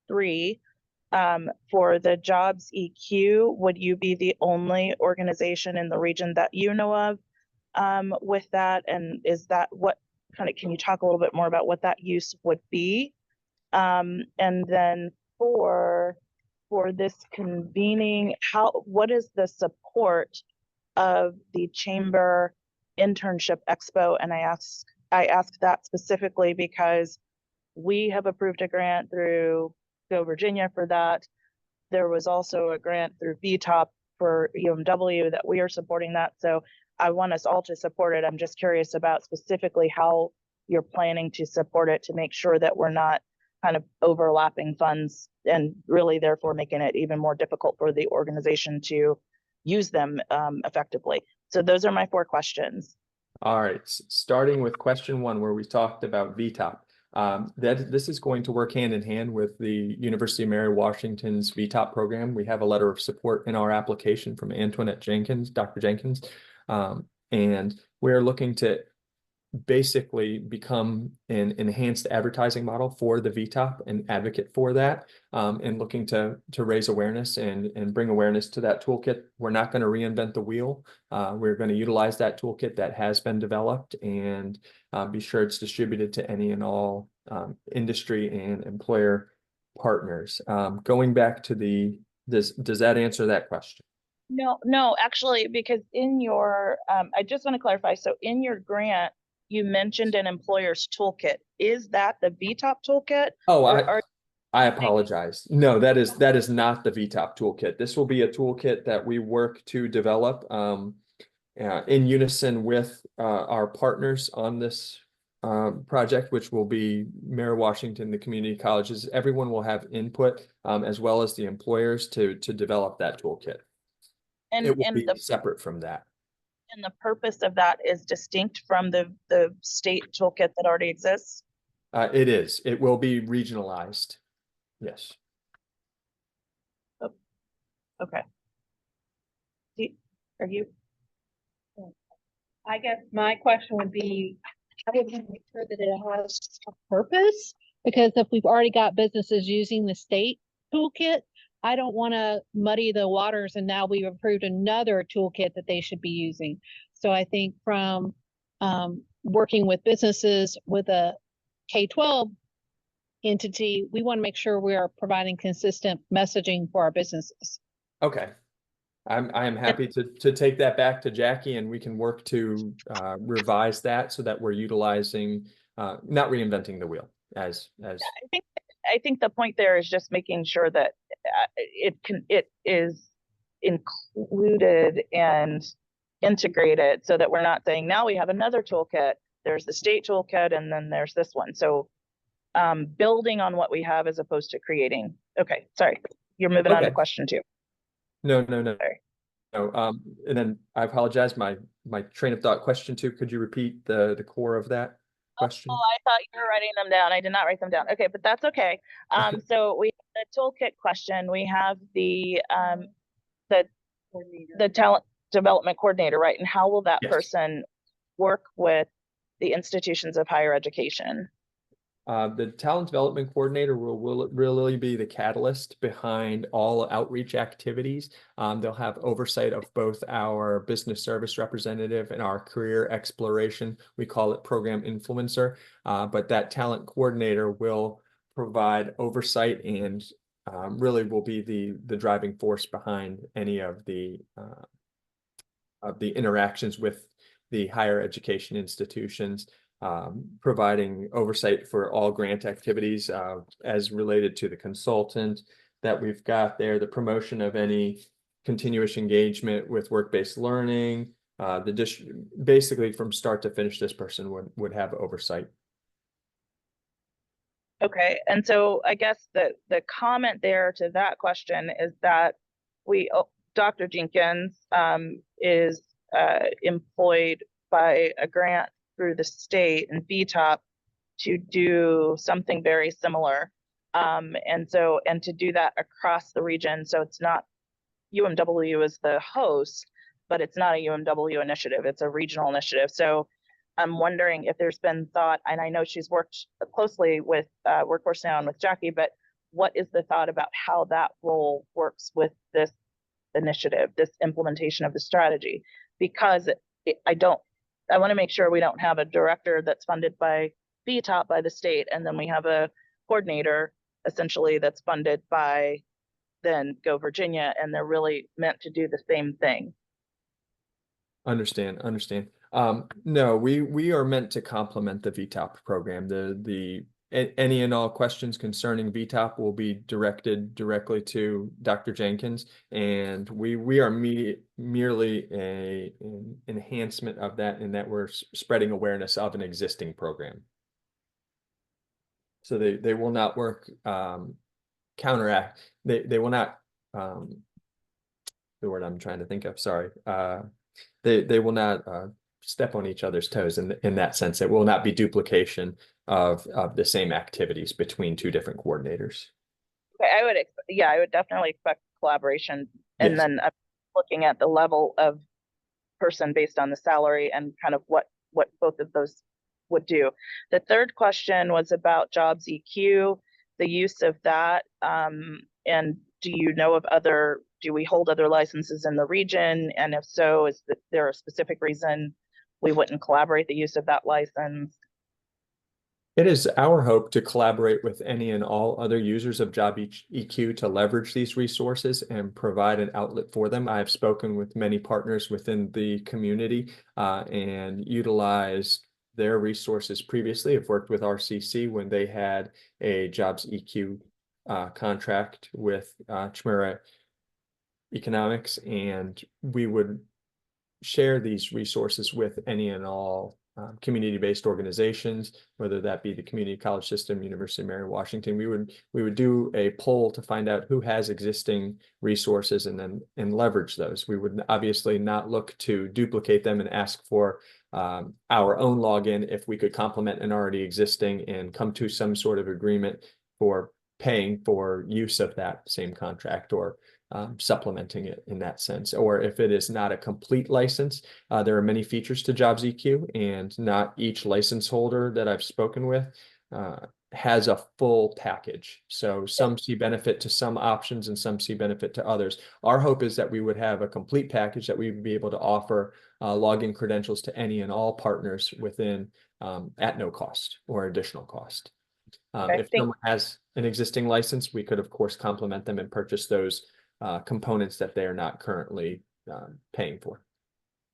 Three, for the Jobs EQ, would you be the only organization in the region that you know of with that? And is that what can you talk a little bit more about what that use would be? And then for this convening, what is the support of the Chamber Internship Expo? And I ask that specifically because we have approved a grant through Go Virginia for that. There was also a grant through VTOP for UMW that we are supporting that. So I want us all to support it. I'm just curious about specifically how you're planning to support it to make sure that we're not kind of overlapping funds and really therefore making it even more difficult for the organization to use them effectively. So those are my 4 questions. All right, starting with question 1, where we talked about VTOP. This is going to work hand in hand with the University of Mary Washington's VTOP program. We have a letter of support in our application from Antoinette Jenkins, Dr. Jenkins, and we're looking to basically become an enhanced advertising model for the VTOP and advocate for that, and looking to raise awareness and bring awareness to that toolkit. We're not going to reinvent the wheel. We're going to utilize that toolkit that has been developed and be sure it's distributed to any and all industry and employer partners. Going back to does that answer that question? No, actually, because in your, I just want to clarify. So in your grant, you mentioned an employer's toolkit. Is that the VTOP toolkit? Oh, I apologize. No, that is not the VTOP toolkit. This will be a toolkit that we work to develop in unison with our partners on this project, which will be Mary Washington, the community colleges. Everyone will have input as well as the employers to develop that toolkit. And it will be separate from that. And the purpose of that is distinct from the state toolkit that already exists? It is. It will be regionalized. Yes. Oh, okay. Are you? I guess my question would be, I would want to make sure that it has a purpose, because if we've already got businesses using the state toolkit, I don't want to muddy the waters and now we've approved another toolkit that they should be using. So I think from working with businesses with a K-12 entity, we want to make sure we are providing consistent messaging for our businesses. Okay. I am happy to take that back to Jackie, and we can work to revise that so that we're utilizing, not reinventing the wheel as I think the point there is just making sure that it is included and integrated so that we're not saying now we have another toolkit. There's the state toolkit and then there's this one. So building on what we have as opposed to creating. Okay, sorry. You're moving on to Okay. question 2. No. Sorry. No, and then I apologize, my train of thought, question 2, could you repeat the core of that question? Oh, I thought you were writing them down. I did not write them down. Okay, but that's okay. So we have the toolkit question. We have the talent development coordinator, right? And how will that Yes. person work with the institutions of higher education? The talent development coordinator will really be the catalyst behind all outreach activities. They'll have oversight of both our business service representative and our career exploration. We call it program influencer, but that talent coordinator will provide oversight and really will be the driving force behind any of the interactions with the higher education institutions. Providing oversight for all grant activities as related to the consultant that we've got there, the promotion of any continuous engagement with work-based learning, basically from start to finish, this person would have oversight. Okay, and so I guess the comment there to that question is that Dr. Jenkins is employed by a grant through the state and VTOP to do something very similar. And to do that across the region. So it's not UMW is the host, but it's not a UMW initiative. It's a regional initiative. So I'm wondering if there's been thought, and I know she's worked closely with Workforce Now and with Jackie, but what is the thought about how that role works with this initiative, this implementation of the strategy? Because I want to make sure we don't have a director that's funded by VTOP by the state, and then we have a coordinator essentially that's funded by then Go Virginia, and they're really meant to do the same thing. Understand. No, we are meant to complement the VTOP program. Any and all questions concerning VTOP will be directed directly to Dr. Jenkins, and we are merely an enhancement of that, in that we're spreading awareness of an existing program. So they will not work counteract. They will not the word I'm trying to think of. Sorry. They will not step on each other's toes in that sense. It will not be duplication of the same activities between 2 different coordinators. Okay, I would definitely expect collaboration. And Yes. then looking at the level of person based on the salary and kind of what both of those would do. The third question was about Jobs EQ, the use of that. And do we hold other licenses in the region? And if so, is there a specific reason we wouldn't collaborate the use of that license? It is our hope to collaborate with any and all other users of Job EQ to leverage these resources and provide an outlet for them. I have spoken with many partners within the community and utilized their resources previously. I've worked with RCC when they had a Jobs EQ contract with Chmura Economics, and we would share these resources with any and all community-based organizations, whether that be the community college system, University of Mary Washington. We would do a poll to find out who has existing resources and leverage those. We would obviously not look to duplicate them and ask for our own login if we could complement an already existing and come to some sort of agreement for paying for use of that same contract, or supplementing it in that sense. Or if it is not a complete license, there are many features to Jobs EQ, and not each license holder that I've spoken with has a full package. So some see benefit to some options and some see benefit to others. Our hope is that we would have a complete package that we would be able to offer login credentials to any and all partners within at no cost or additional cost. If someone has an existing license, we could of course complement them and purchase those components that they are not currently paying for.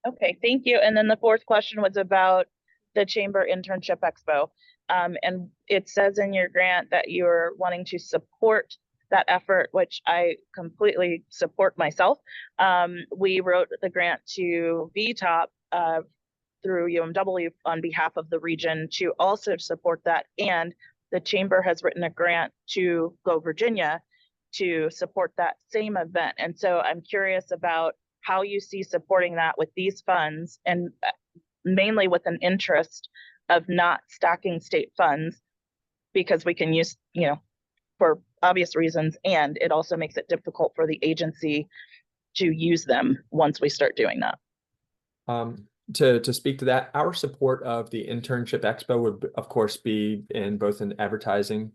Okay, thank you. And then the fourth question was about the Chamber Internship Expo. And it says in your grant that you're wanting to support that effort, which I completely support myself. We wrote the grant to VTOP through UMW on behalf of the region to also support that. And the chamber has written a grant to Go Virginia to support that same event. And so I'm curious about how you see supporting that with these funds, and mainly with an interest of not stacking state funds, because we can use, for obvious reasons, and it also makes it difficult for the agency to use them once we start doing that. To speak to that, our support of the Internship Expo would, of course, be in both in advertising,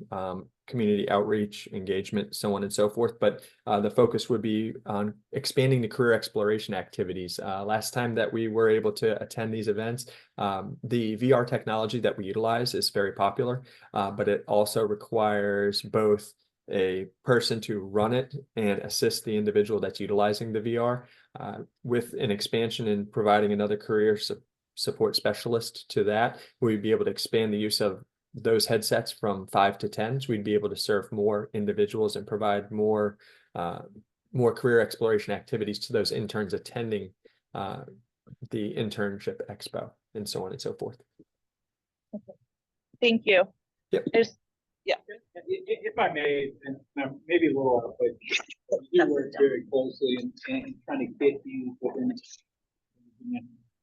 community outreach, engagement, so on and so forth. But the focus would be on expanding the career exploration activities. Last time that we were able to attend these events, the VR technology that we utilize is very popular, but it also requires both a person to run it and assist the individual that's utilizing the VR. With an expansion in providing another career support specialist to that, we'd be able to expand the use of those headsets from 5 to 10. So we'd be able to serve more individuals and provide more career exploration activities to those interns attending the Internship Expo, and so on and so forth. Okay. Thank you. Yep. Yeah. If I may, and maybe a little off, but you work very closely and trying to get you within.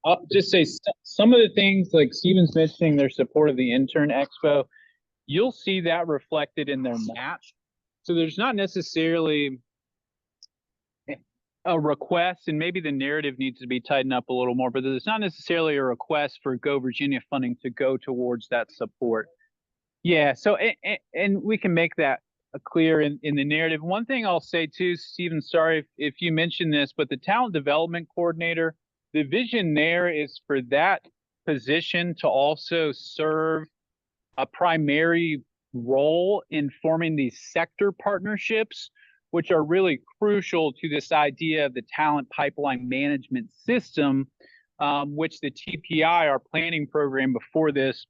I'll just say some of the things like Steven's mentioning their support of the Intern Expo, you'll see that reflected in their match. So there's not necessarily a request, and maybe the narrative needs to be tightened up a little more, but there's not necessarily a request for Go Virginia funding to go towards that support. Yeah, so and we can make that clear in the narrative. One thing I'll say too, Stephen, sorry if you mentioned this, but the talent development coordinator, the vision there is for that position to also serve a primary role in forming these sector partnerships, which are really crucial to this idea of the talent pipeline management system, which the TPI, our planning program before this,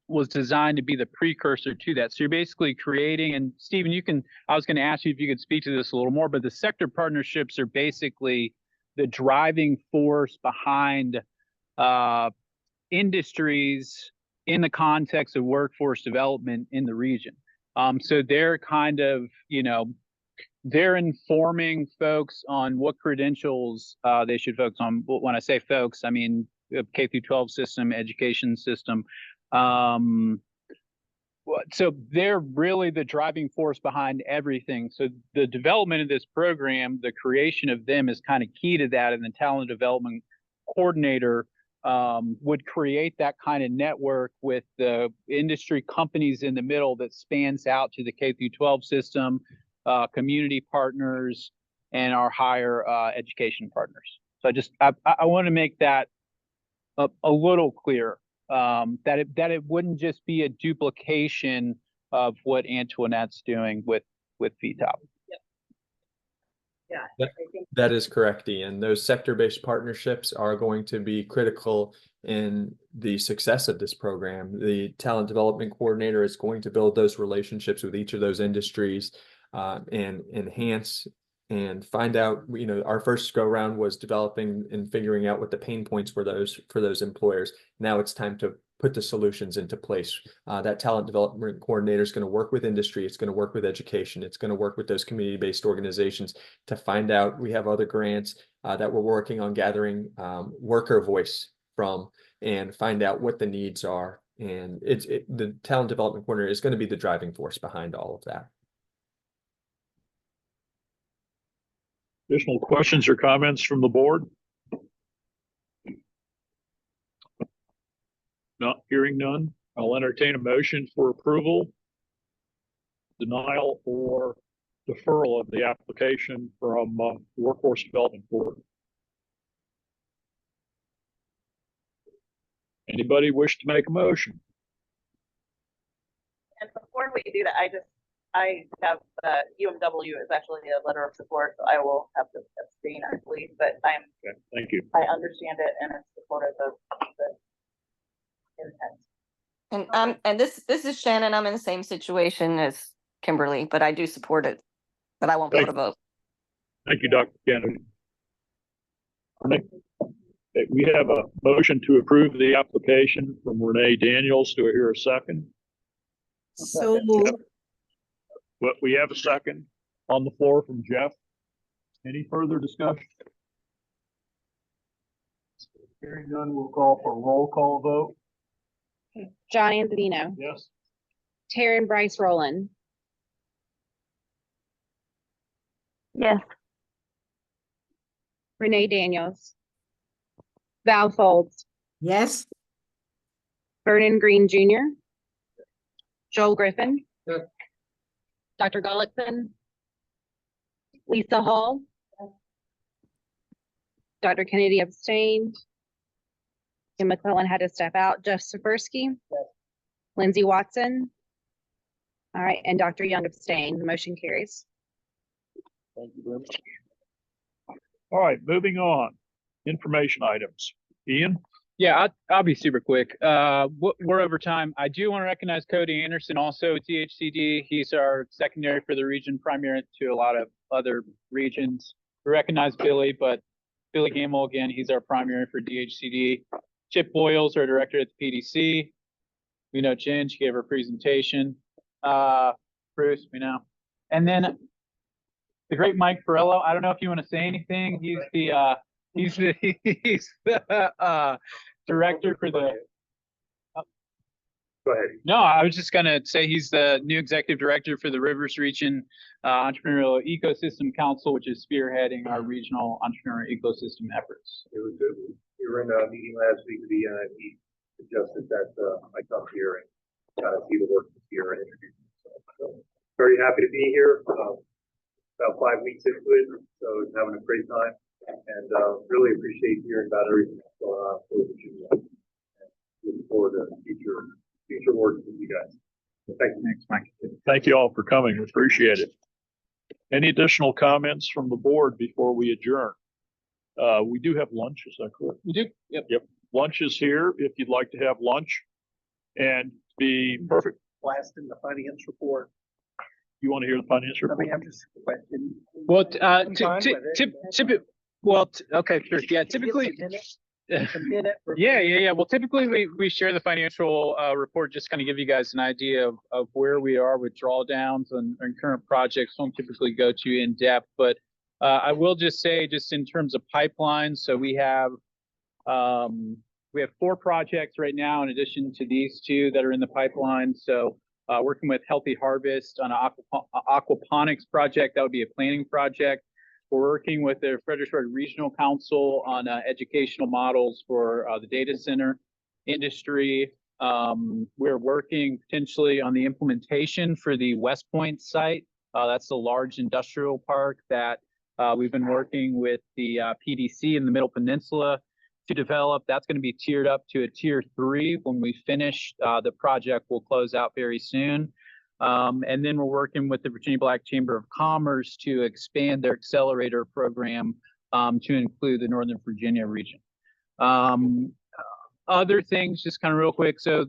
was designed to be the precursor to that. So you're basically creating, and Stephen, I was going to ask you if you could speak to this a little more, but the sector partnerships are basically the driving force behind industries in the context of workforce development in the region. So they're kind of, they're informing folks on what credentials they should focus on. When I say folks, I mean K through 12 system, education system. So they're really the driving force behind everything. So the development of this program, the creation of them is kind of key to that. And the talent development coordinator would create that kind of network with the industry companies in the middle that spans out to the K through 12 system, community partners, and our higher education partners. So I want to make that a little clearer. That it wouldn't just be a duplication of what Antoinette's doing with VTOP. Yeah. That is correct, Ian. Those sector-based partnerships are going to be critical in the success of this program. The talent development coordinator is going to build those relationships with each of those industries and enhance and find out, our first go round was developing and figuring out what the pain points were for those employers. Now it's time to put the solutions into place. That talent development coordinator is going to work with industry. It's going to work with education. It's going to work with those community-based organizations to find out. We have other grants that we're working on gathering worker voice from and find out what the needs are. And the talent development coordinator is going to be the driving force behind all of that. Additional questions or comments from the board? Not hearing none. I'll entertain a motion for approval, denial, or deferral of the application from Workforce Development Board. Anybody wish to make a motion? And before we do that, I have UMW is actually a letter of support, so I will have to abstain, I believe, but Okay, thank you. I understand it and it's supportive of the intent. And this is Shannon. I'm in the same situation as Kimberly, but I do support it. But I won't be able to vote. Thank you, Dr. Kennedy. Okay, we have a motion to approve the application from Renee Daniels. Do I hear a second? So moved. Well, we have a second on the floor from Jeff. Any further discussion? Hearing none, we'll call for a roll call vote. John Anzavino, Yes. Taryn Bryce Rowland, Yes. Renee Daniels, Val Folds, Yes. Vernon Green Jr., Joel Griffin, Yes. Dr. Gullickson, Lisa Hall, Dr. Kennedy abstained. Kim McClellan had to step out. Jeff Safersky, Lindsay Watson. All right, and Dr. Young abstained. The motion carries. Thank you very much. All right, moving on. Information items. Ian? Yeah, I'll be super quick. We're over time. I do want to recognize Cody Anderson, also at DHCD. He's our secondary for the region, primary to a lot of other regions. We recognize Billy, but Billy Gamble, again, he's our primary for DHCD. Chip Boyles, our director at the PDC. We know Jen, she gave her presentation. Bruce, we know. And then the great Mike Farello. I don't know if you want to say anything. He's the director for the. Go ahead. No, I was just gonna say he's the new executive director for the Rivers Region Entrepreneurial Ecosystem Council, which is spearheading our regional entrepreneurial ecosystem efforts. It was good. We were in a meeting last week with the NIP, suggested that I come here and kind of see the work here and introduce myself. So very happy to be here. About 5 weeks into it, so having a great time, and really appreciate hearing about everything that's going on for Virginia. Looking forward to future work with you guys. Thank you. Thanks, Mike. Thank you all for coming. We appreciate it. Any additional comments from the board before we adjourn? We do have lunch, is that correct? We do. Yep. Yep. Lunch is here if you'd like to have lunch. And the perfect, Last in the finance report. you want to hear the financial I report? mean, I'm just questioning. Well, I'm fine with it. okay, sure. Yeah, typically. Yeah. Well, typically we share the financial report, just kind of give you guys an idea of where we are with drawdowns and current projects. Don't typically go too in depth, but I will just say, just in terms of pipelines, so we have 4 projects right now in addition to these 2 that are in the pipeline. So working with Healthy Harvest on an aquaponics project, that would be a planning project. We're working with the Fredericksburg Regional Council on educational models for the data center industry. We're working potentially on the implementation for the West Point site. That's the large industrial park that we've been working with the PDC in the Middle Peninsula to develop. That's going to be tiered up to a tier 3 when we finish the project. We'll close out very soon. And then we're working with the Virginia Black Chamber of Commerce to expand their accelerator program to include the Northern Virginia region. Other things, just kind of real quick. So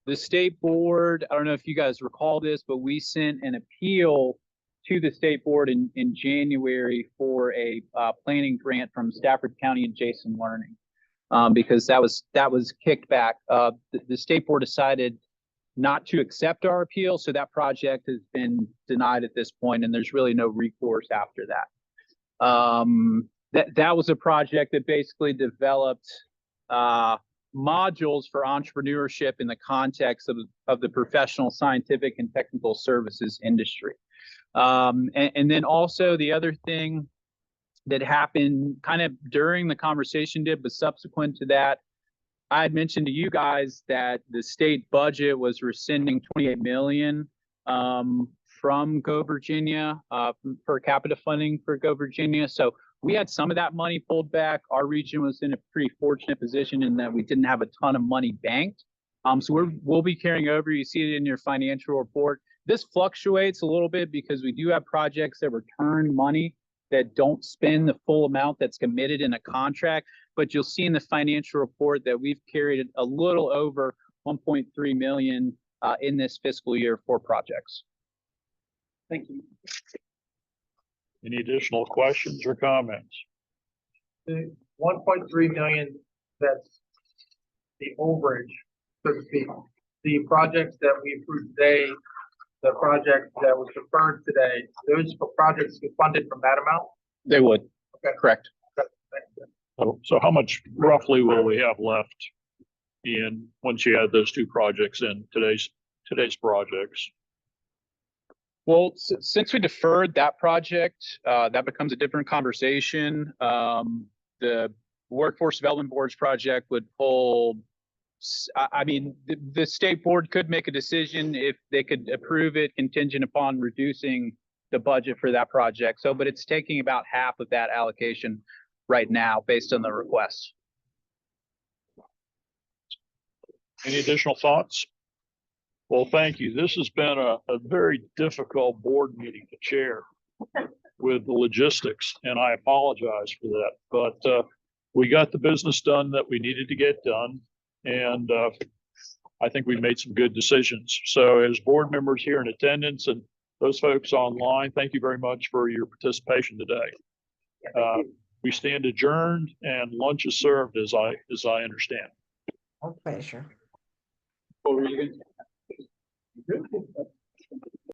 the state board, I don't know if you guys recall this, but we sent an appeal to the state board in January for a planning grant from Stafford County Adjacent Learning. Because that was kicked back. The state board decided not to accept our appeal, so that project has been denied at this point, and there's really no recourse after that. That was a project that basically developed modules for entrepreneurship in the context of the professional, scientific, and technical services industry. And then also the other thing that happened kind of during the conversation but subsequent to that, I had mentioned to you guys that the state budget was rescinding $28 million from Go Virginia per capita funding for Go Virginia. So we had some of that money pulled back. Our region was in a pretty fortunate position in that we didn't have a ton of money banked. So we'll be carrying over. You see it in your financial report. This fluctuates a little bit because we do have projects that return money that don't spend the full amount that's committed in a contract, but you'll see in the financial report that we've carried a little over 1.3 million in this fiscal year for projects. Thank you. Any additional questions or comments? The 1.3 million, that's the overage, so to speak. The projects that we approved today, the project that was deferred today, those projects get funded from that amount? They would. Okay. Correct. Okay, thank you. So how much roughly will we have left in, once you add those two projects in today's projects? Well, since we deferred that project, that becomes a different conversation. The Workforce Development Board's project would pull, I mean, the state board could make a decision if they could approve it contingent upon reducing the budget for that project. So, but it's taking about half of that allocation right now based on the request. Any additional thoughts? Well, thank you. This has been a very difficult board meeting to chair with the logistics, and I apologize for that. But we got the business done that we needed to get done, and I think we made some good decisions. So as board members here in attendance and those folks online, thank you very much for your participation today. We stand adjourned and lunch is served as I understand. Our pleasure. What were you gonna say? Good.